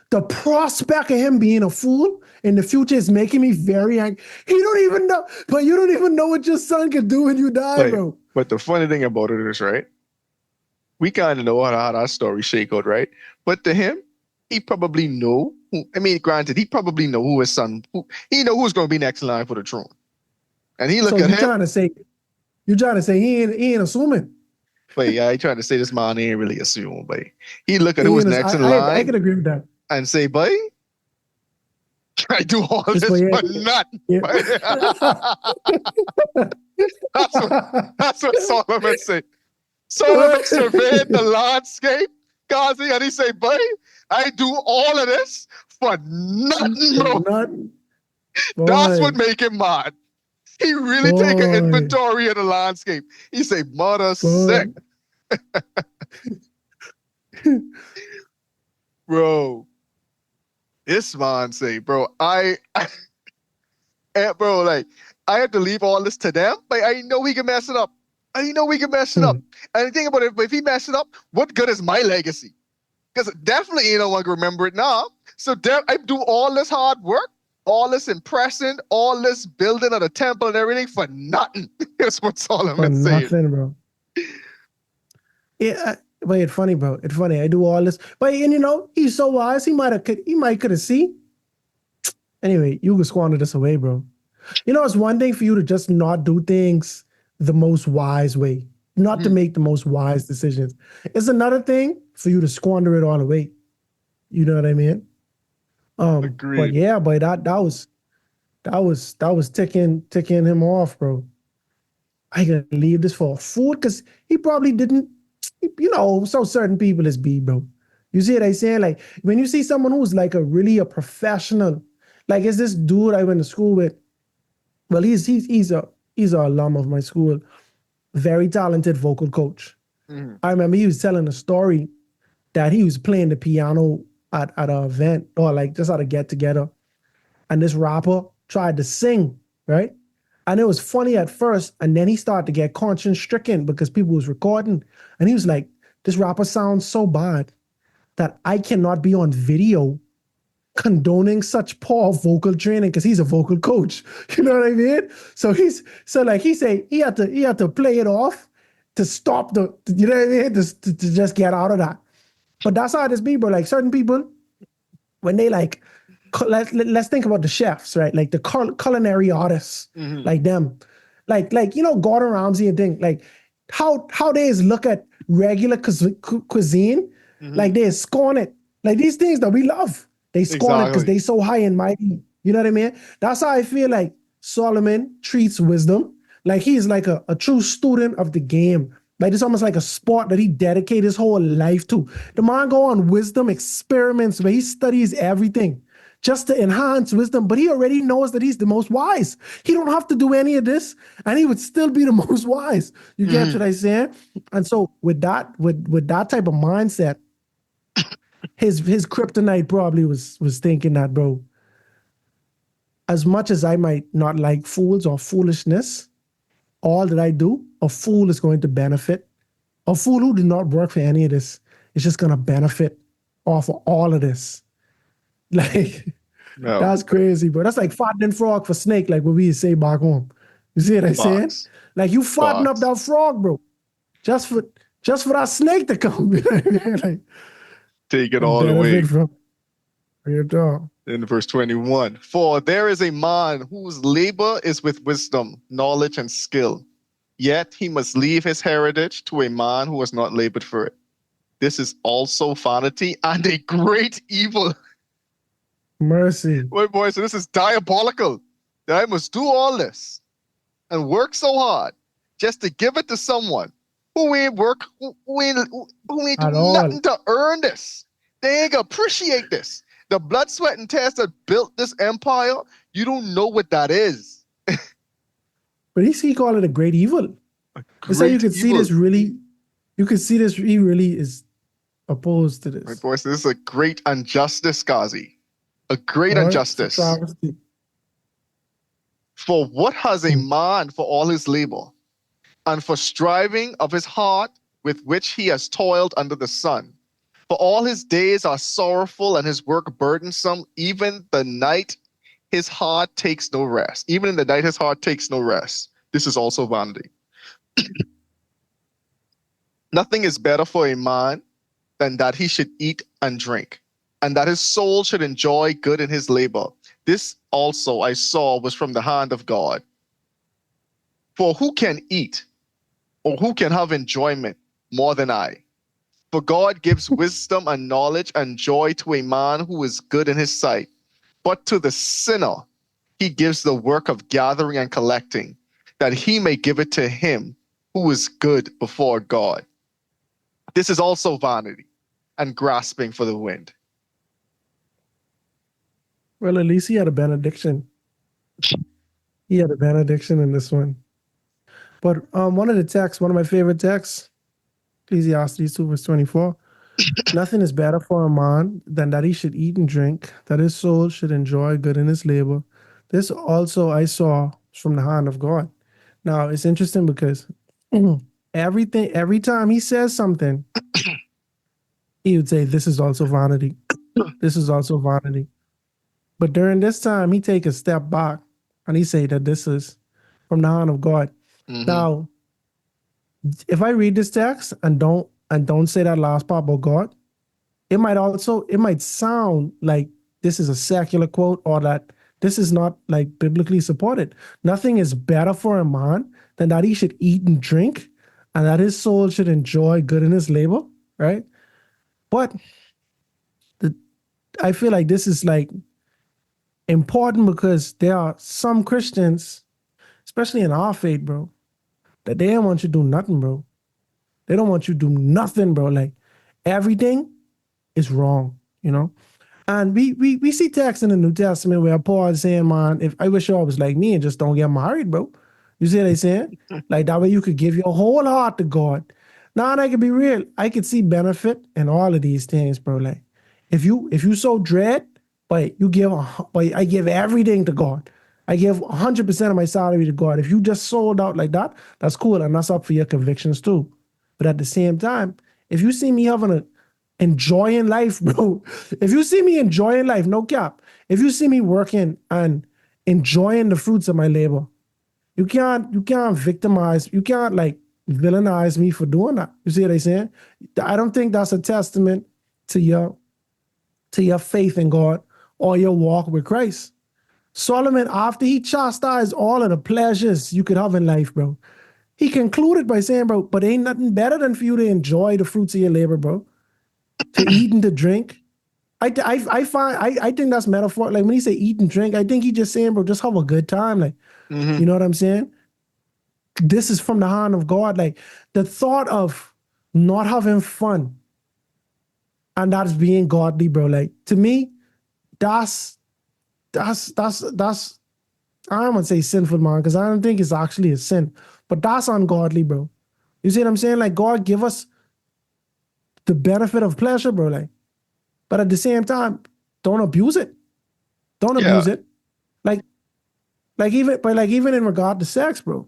The prospect of him being a fool in the future is making me very angry. He don't even know, but you don't even know what your son can do when you die, bro. But the funny thing about it is, right? We kind of know how that story shake out, right? But to him, he probably know. Granted, he probably know who his son. He know who's going to be next in line for the throne. And he look at him. You're trying to say he ain't assuming. But yeah, I trying to say this man ain't really assuming. But he look at who's next in line. I can agree with that. And say, boy, I do all this for nothing. Yeah. That's what Solomon said. Solomon surveyed the landscape, Gazi, and he say, boy, I do all of this for nothing, bro. That's what make him mad. He really take an inventory of the landscape. He say, mother sick. Bro, this man say, bro, I have to leave all this to them, but I know we can mess it up. And the thing about it, if he mess it up, what good is my legacy? Because definitely ain't no one can remember it now. So I do all this hard work, all this impressing, all this building of the temple and everything for nothing. That's what Solomon said. Nothing, bro. Yeah, but it's funny, bro. It's funny. I do all this, but he's so wise. He might could have seen. Anyway, you could squander this away, bro. It's one thing for you to just not do things the most wise way, not to make the most wise decisions. It's another thing for you to squander it all away. You know what I mean? Agreed. But yeah, but that was ticking him off, bro. I can leave this for a fool, because he probably didn't, so certain people is be, bro. You see what I saying? Like when you see someone who's like a professional, like it's this dude I went to school with. Well, he's an alum of my school, very talented vocal coach. Mm-hmm. I remember he was telling a story that he was playing the piano at an event, or like just at a get together, and this rapper tried to sing, right? And it was funny at first, and then he started to get conscience stricken because people was recording, and he was like, this rapper sounds so bad that I cannot be on video condoning such poor vocal training because he's a vocal coach. You know what I mean? So he say he had to play it off to stop you know what I mean? To just get out of that. But that's how it is be, bro. Like certain people, when they like, let's think about the chefs, right? Like the culinary artists, like them, like Gordon Ramsay and thing, like how they is look at regular cuisine, like they scorn it. Like these things that we love, they scorn it because they so high and mighty. You know what I mean? That's how I feel like Solomon treats wisdom. Like he's like a true student of the game. Like it's almost like a sport that he dedicated his whole life to. The man go on wisdom experiments where he studies everything just to enhance wisdom, but he already knows that he's the most wise. He don't have to do any of this, and he would still be the most wise. You get what I'm saying? And so with that type of mindset, his kryptonite probably was thinking that, bro, as much as I might not like fools or foolishness, all that I do, a fool is going to benefit. A fool who did not work for any of this is just going to benefit off of all of this. Like, that's crazy, bro. That's like fattening frog for snake, like what we say back home. You see what I'm saying? Like you fatten up that frog, bro, just for that snake to come. Like, take it all away. From your dog. In verse 21, for there is a man whose labor is with wisdom, knowledge, and skill. Yet he must leave his heritage to a man who has not labored for it. This is also vanity and a great evil. Mercy. Wait, boy, so this is diabolical. That I must do all this and work so hard just to give it to someone who ain't do nothing to earn this. They ain't gonna appreciate this. The blood, sweat, and tears that built this empire, you don't know what that is. But he called it a great evil. So you could see this really, he really is opposed to this. Right, boys, so this is a great injustice, Ghazi. A great injustice. For what has a man for all his labor, and for striving of his heart with which he has toiled under the sun? For all his days are sorrowful and his work burdensome. Even the night his heart takes no rest. Even in the night his heart takes no rest. This is also vanity. Nothing is better for a man than that he should eat and drink, and that his soul should enjoy good in his labor. This also I saw was from the hand of God. For who can eat, or who can have enjoyment more than I? For God gives wisdom and knowledge and joy to a man who is good in his sight. But to the sinner, he gives the work of gathering and collecting, that he may give it to him who is good before God. This is also vanity and grasping for the wind. Well, at least he had a benediction. He had a benediction in this one. But one of my favorite texts, Ecclesiastes 2 verse 24, nothing is better for a man than that he should eat and drink, that his soul should enjoy good in his labor. This also I saw from the hand of God. Now, it's interesting because every time he says something, he would say, this is also vanity. This is also vanity. But during this time, he take a step back and he say that this is from the hand of God. Now, if I read this text and don't say that last part about God, it might sound like this is a secular quote or that this is not like biblically supported. Nothing is better for a man than that he should eat and drink and that his soul should enjoy good in his labor, right? But I feel like this is like important because there are some Christians, especially in our faith, bro, that they don't want you to do nothing, bro. They don't want you to do nothing, bro. Like everything is wrong, you know? And we see texts in the New Testament where Paul is saying, man, if I wish y'all was like me and just don't get married, bro. You see what I'm saying? Like that way you could give your whole heart to God. Now, and I can be real, I could see benefit in all of these things, bro. Like if you so dread, but I give everything to God. I give 100% of my salary to God. If you just sold out like that, that's cool. And that's up for your convictions too. But at the same time, if you see me having enjoying life, bro. If you see me enjoying life, no cap. If you see me working and enjoying the fruits of my labor, you can't victimize, you can't like villainize me for doing that. You see what I'm saying? I don't think that's a testament to your faith in God or your walk with Christ. Solomon, after he chastised all of the pleasures you could have in life, bro, he concluded by saying, bro, but ain't nothing better than for you to enjoy the fruits of your labor, bro, to eat and to drink. I think that's metaphor. Like when he say eat and drink, I think he just saying, bro, just have a good time. Like, Mm-hmm. you know what I'm saying? This is from the hand of God. Like the thought of not having fun and that's being godly, bro. Like to me, that's I don't want to say sinful, man, because I don't think it's actually a sin, but that's ungodly, bro. You see what I'm saying? Like God give us the benefit of pleasure, bro. Like, but at the same time, don't abuse it. Don't Yeah. abuse it. Like, even in regard to sex, bro.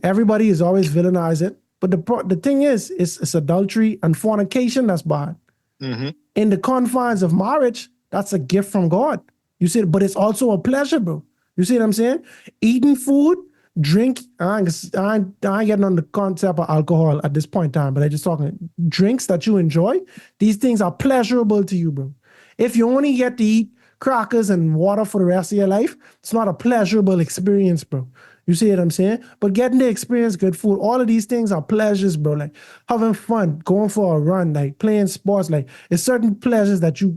Everybody is always villainize it, but the thing is, it's adultery and fornication that's bad. Mm-hmm. In the confines of marriage, that's a gift from God. You see, but it's also a pleasure, bro. You see what I'm saying? Eating food, drink. I ain't getting on the concept of alcohol at this point in time, but I just talking drinks that you enjoy. These things are pleasurable to you, bro. If you only get to eat crackers and water for the rest of your life, it's not a pleasurable experience, bro. You see what I'm saying? But getting to experience good food, all of these things are pleasures, bro. Like having fun, going for a run, like playing sports. Like it's certain pleasures that you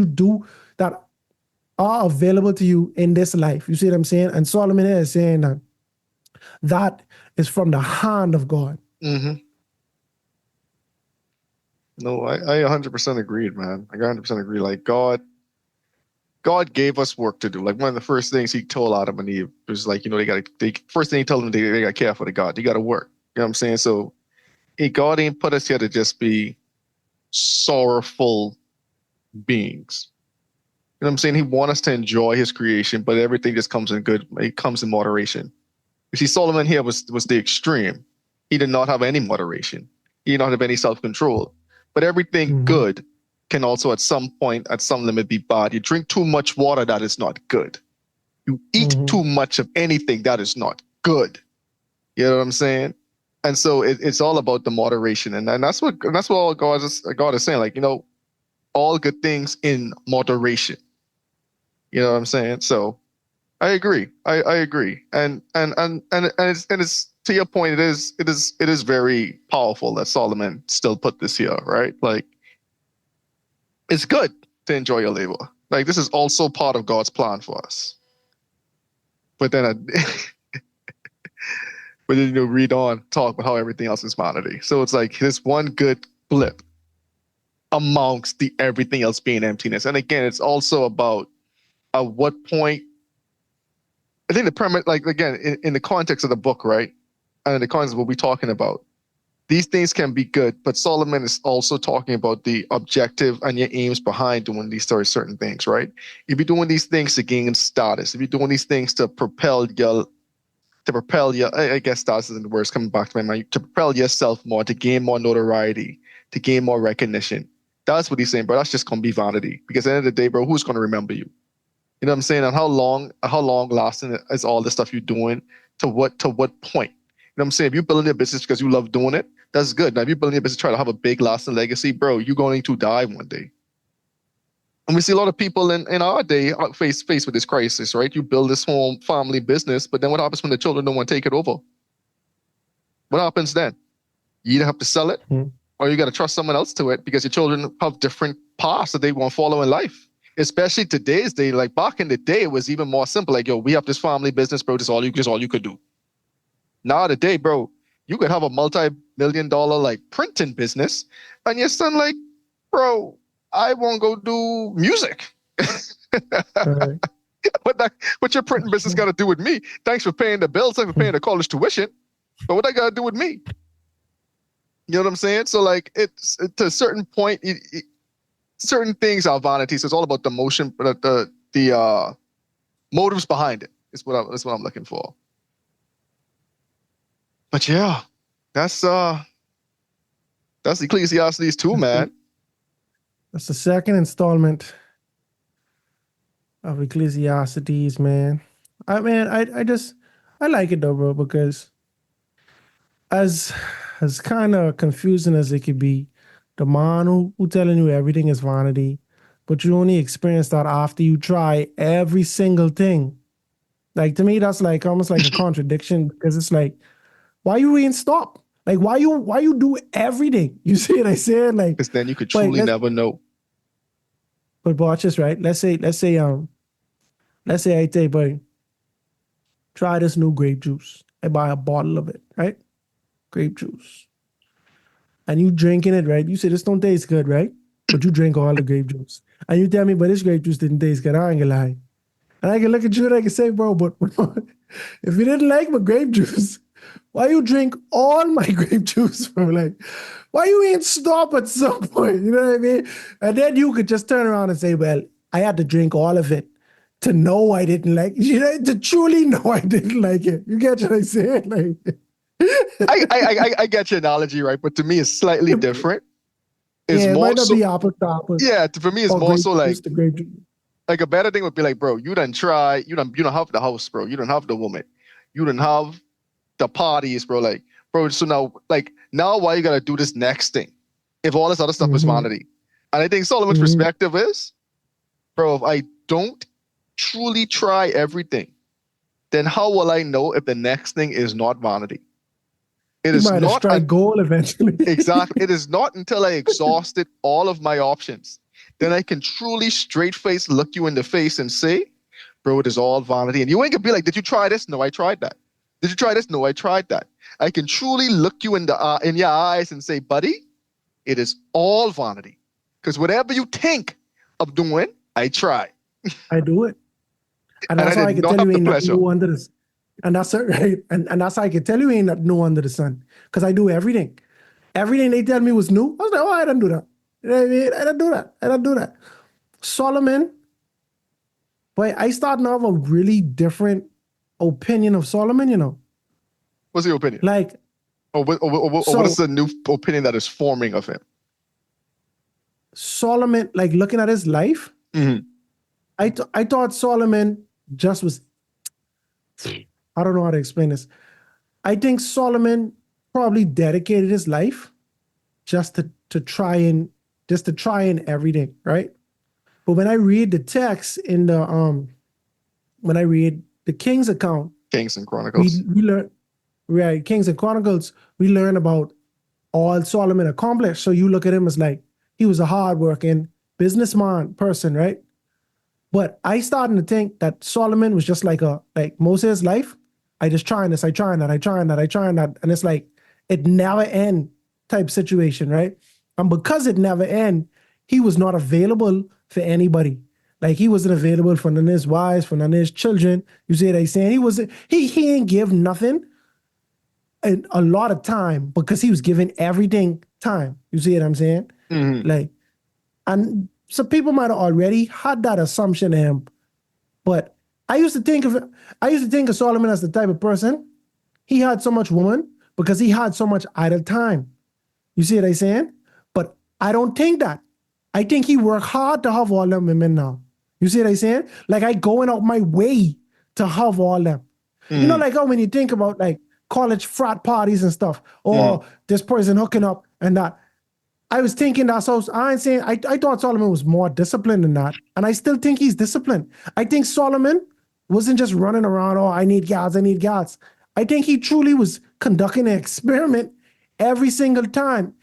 do that are available to you in this life. You see what I'm saying? And Solomon here is saying that that is from the hand of God. Mm-hmm. No, I 100% agreed, man. I 100% agree. Like God gave us work to do. Like one of the first things he told Adam and Eve was like, first thing he told them, they got to care for the God. You got to work. You know what I'm saying? So God ain't put us here to just be sorrowful beings. You know what I'm saying? He wants us to enjoy his creation, but everything just comes in good. It comes in moderation. You see, Solomon here was the extreme. He did not have any moderation. He did not have any self-control. But everything good can also at some point, at some limit, be bad. You drink too much water, that is not good. You eat too much of anything, that is not good. You know what I'm saying? And so it's all about the moderation. And that's what all God is saying. Like, all good things in moderation. You know what I'm saying? So I agree. I agree. And it's to your point, it is very powerful that Solomon still put this here, right? Like it's good to enjoy your labor. Like this is also part of God's plan for us. But then read on, talk about how everything else is vanity. So it's like this one good blip amongst the everything else being emptiness. And again, it's also about at what point I think the premise, like again, in the context of the book, right? And in the context of what we're talking about, these things can be good, but Solomon is also talking about the objective and your aims behind doing these certain things, right? If you're doing these things to gain status, if you're doing these things to propel your, I guess status isn't the words coming back to my mind, to propel yourself more, to gain more notoriety, to gain more recognition. That's what he's saying, bro. That's just gonna be vanity. Because at the end of the day, bro, who's gonna remember you? You know what I'm saying? And how long lasting is all the stuff you're doing? To what point? You know what I'm saying? If you're building a business because you love doing it, that's good. Now, if you're building a business trying to have a big lasting legacy, bro, you're going to die one day. And we see a lot of people in our day face with this crisis, right? You build this home family business, but then what happens when the children don't want to take it over? What happens then? You either have to sell it or you got to trust someone else to it because your children have different paths that they want to follow in life. Especially today's day, like back in the day, it was even more simple. Like, yo, we have this family business, bro. This is all you could do. Now today, bro, you could have a multi-million-dollar like printing business, and your son like, bro, I won't go do music. Right. What your printing business got to do with me? Thanks for paying the bills. Thanks for paying the college tuition. But what that got to do with me? You know what I'm saying? So like, it's to a certain point. Certain things are vanity, so it's all about the motion, but the motives behind it is what I'm looking for. But yeah, that's That's Ecclesiastes too, man. That's the second installment of Ecclesiastes, man. I like it though, bro, because as kind of confusing as it could be, the man who telling you everything is vanity, but you only experience that after you try every single thing. Like to me, that's like almost like a contradiction because it's like, why you ain't stop? Like why you do everything? You see what I said? Like, Because then you could but truly never know. watch this, right? Let's say I say, boy, try this new grape juice. I buy a bottle of it, right? Grape juice. And you drinking it, right? You say this don't taste good, right? But you drink all the grape juice. And you tell me, but this grape juice didn't taste good. I ain't gonna lie. And I can look at you and I can say, bro, but if you didn't like my grape juice, why you drink all my grape juice, bro? Like, why you ain't stop at some point? You know what I mean? And then you could just turn around and say, well, I had to drink all of it to know I didn't like it. You know, to truly know I didn't like it. You get what I said? Like, I get your analogy, right? But to me, it's slightly different. It's yeah, it more might not so, be apple to apple. yeah, for me, it's Or more grape so like, juice to grape juice. like a better thing would be like, bro, you don't have the house, bro. You don't have the woman. You don't have the parties, bro. Like, bro, so now why you gotta do this next thing? If all this other stuff is vanity. And I think Solomon's perspective is, bro, if I don't truly try everything, then how will I know if the next thing is not vanity? It You is might not strike gold eventually. exactly. It is not until I exhausted all of my options, then I can truly straight face look you in the face and say, bro, it is all vanity. And you ain't gonna be like, did you try this? No, I tried that. Did you try this? No, I tried that. I can truly look you in your eyes and say, buddy, it is all vanity. Because whatever you think of doing, I try. I do it. And And I that's how I did can not tell you have the ain't nothing pleasure. new under this. And that's it, right? And that's how I can tell you ain't nothing new under the sun. Because I do everything. Everything they tell me was new. I was like, oh, I don't do that. You know what I mean? I don't do that. I don't do that. Solomon, but I starting to have a really different opinion of Solomon, you know. What's your opinion? Like, Or what is the new opinion that is forming of him? Solomon, like looking at his life, I thought Solomon just was, I don't know how to explain this. I think Solomon probably dedicated his life just to try and everything, right? But when I read the text in the when I read the King's account, Kings and Chronicles. we learn, right, Kings and Chronicles, we learn about all Solomon accomplished. So you look at him as like he was a hardworking businessman person, right? But I started to think that Solomon was just like Moses' life. I just trying this, I trying that, I trying that, I trying that. And it's like it never end type situation, right? And because it never end, he was not available for anybody. Like he wasn't available for none of his wives, for none of his children. You see what I'm saying? He ain't give nothing and a lot of time because he was giving everything time. You see what I'm saying? Like, and so people might have already had that assumption of him, but I used to think of Solomon as the type of person, he had so much woman because he had so much idle time. You see what I'm saying? But I don't think that. I think he worked hard to have all them women now. You see what I'm saying? Like I going out my way to have all them. You know, like how when you think about like college frat parties and stuff, or this person hooking up and that. I was thinking that, so I ain't saying, I thought Solomon was more disciplined than that. And I still think he's disciplined. I think Solomon wasn't just running around, oh, I need gods. I think he truly was conducting an experiment every single time.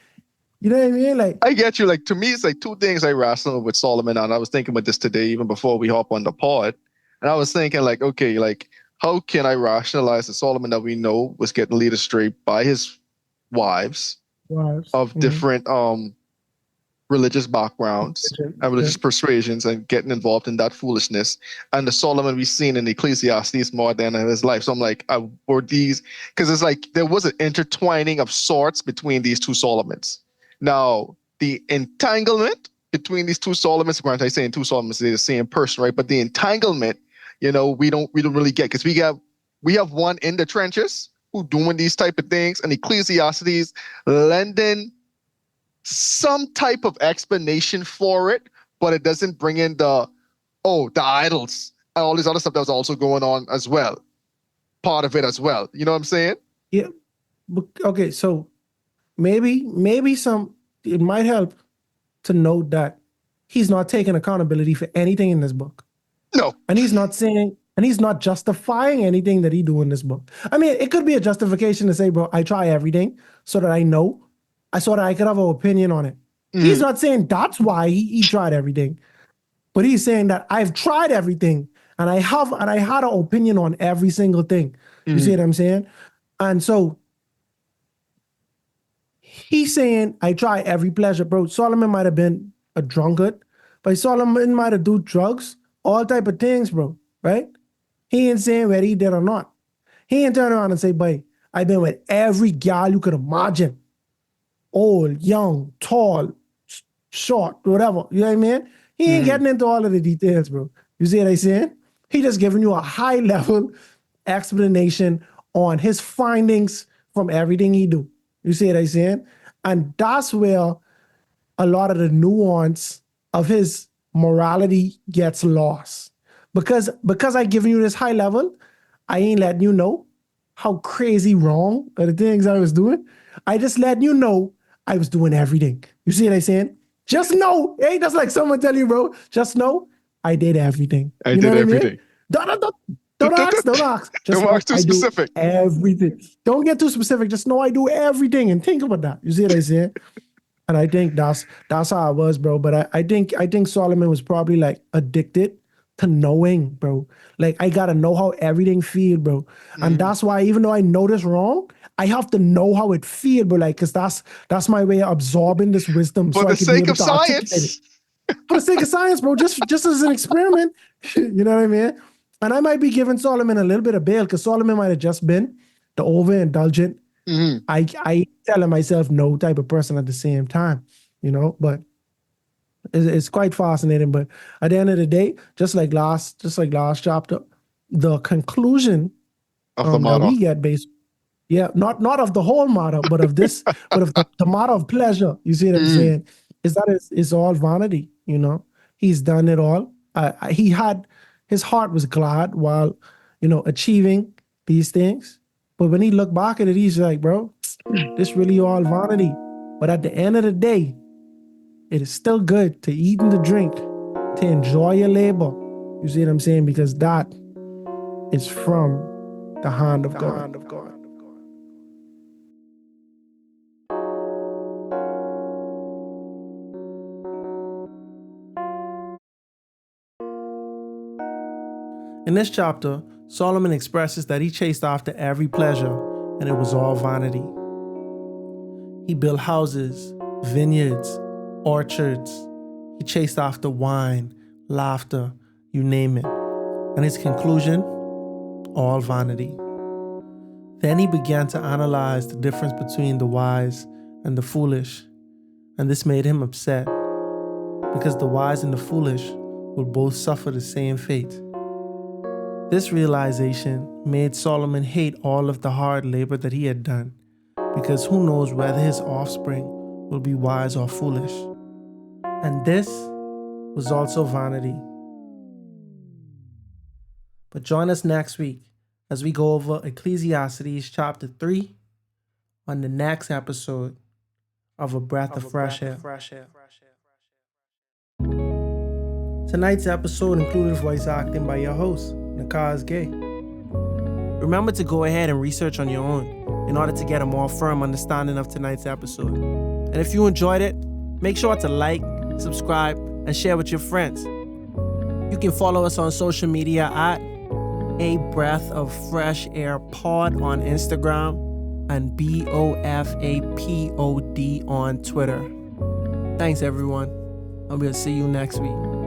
You know what I mean? Like, I get you. Like to me, it's like two things I wrestle with Solomon, and I was thinking about this today, even before we hop on the pod. And I was thinking, like, okay, like how can I rationalize the Solomon that we know was getting led astray by his wives of different religious backgrounds and religious persuasions and getting involved in that foolishness, and the Solomon we've seen in Ecclesiastes more than in his life. So I'm like, were these, because it's like there was an intertwining of sorts between these two Solomons. Now, the entanglement between these two Solomons, granted, I say two Solomons, they're the same person, right? But the entanglement, you know, we don't really get, because we have one in the trenches who doing these type of things, and Ecclesiastes lending some type of explanation for it, but it doesn't bring in the idols and all this other stuff that was also going on as well. Part of it as well. You know what I'm saying? Yeah. Okay, so maybe it might help to note that he's not taking accountability for anything in this book. No. And he's not justifying anything that he do in this book. I mean, it could be a justification to say, bro, I try everything so that I know, so that I could have an opinion on it. Mm-hmm. He's not saying that's why he tried everything, but he's saying that I've tried everything and I had an opinion on every single thing. Mm-hmm. You see what I'm saying? And so he's saying, I try every pleasure, bro. Solomon might have been a drunkard, but Solomon might have do drugs, all type of things, bro, right? He ain't saying whether he did or not. He ain't turn around and say, boy, I've been with every gal you could imagine. Old, young, tall, short, whatever. You know what I mean? He ain't getting into all of the details, bro. You see what I'm saying? He just giving you a high level explanation on his findings from everything he do. You see what I'm saying? And that's where a lot of the nuance of his morality gets lost. Because I giving you this high level, I ain't letting you know how crazy wrong are the things I was doing. I just letting you know I was doing everything. You see what I'm saying? Just know. Hey, that's like someone tell you, bro, just know I did everything. I did everything. Don't ask. Just know too specific. Do everything. Don't get too specific. Just know I do everything and think about that. You see what I'm saying? And I think that's how it was, bro. But I think Solomon was probably like addicted to knowing, bro. Like, I gotta know how everything feel, bro. And that's why, even though I know this wrong, I have to know how it feel, bro. Like, cause that's my way of absorbing this wisdom. For the sake of science. For the sake of science, bro. Just as an experiment. You know what I mean? And I might be giving Solomon a little bit of bail, because Solomon might have just been the overindulgent. I telling myself no type of person at the same time, you know, but it's quite fascinating. But at the end of the day, just like last chapter, the conclusion of the matter that we get not of the whole matter, but of this, but of the matter of pleasure. You see what I'm saying? Is that it's all vanity, you know? He's done it all. His heart was glad while, you know, achieving these things. But when he looked back at it, he's like, bro, this really all vanity. But at the end of the day, it is still good to eat and to drink, to enjoy your labor. You see what I'm saying? Because that is from the hand of God. In this chapter, Solomon expresses that he chased after every pleasure, and it was all vanity. He built houses, vineyards, orchards. He chased after wine, laughter, you name it. And his conclusion, all vanity. Then he began to analyze the difference between the wise and the foolish, and this made him upset, because the wise and the foolish will both suffer the same fate. This realization made Solomon hate all of the hard labor that he had done, because who knows whether his offspring will be wise or foolish. And this was also vanity. But join us next week as we go over Ecclesiastes chapter 3 on the next episode of A Breath of Fresh Air. Tonight's episode included voice acting by your host, Nakhaz. Remember to go ahead and research on your own in order to get a more firm understanding of tonight's episode. And if you enjoyed it, make sure to like, subscribe, and share with your friends. You can follow us on social media at A Breath of Fresh Air Pod on Instagram and BOFAPOD on Twitter. Thanks everyone, and we'll see you next week.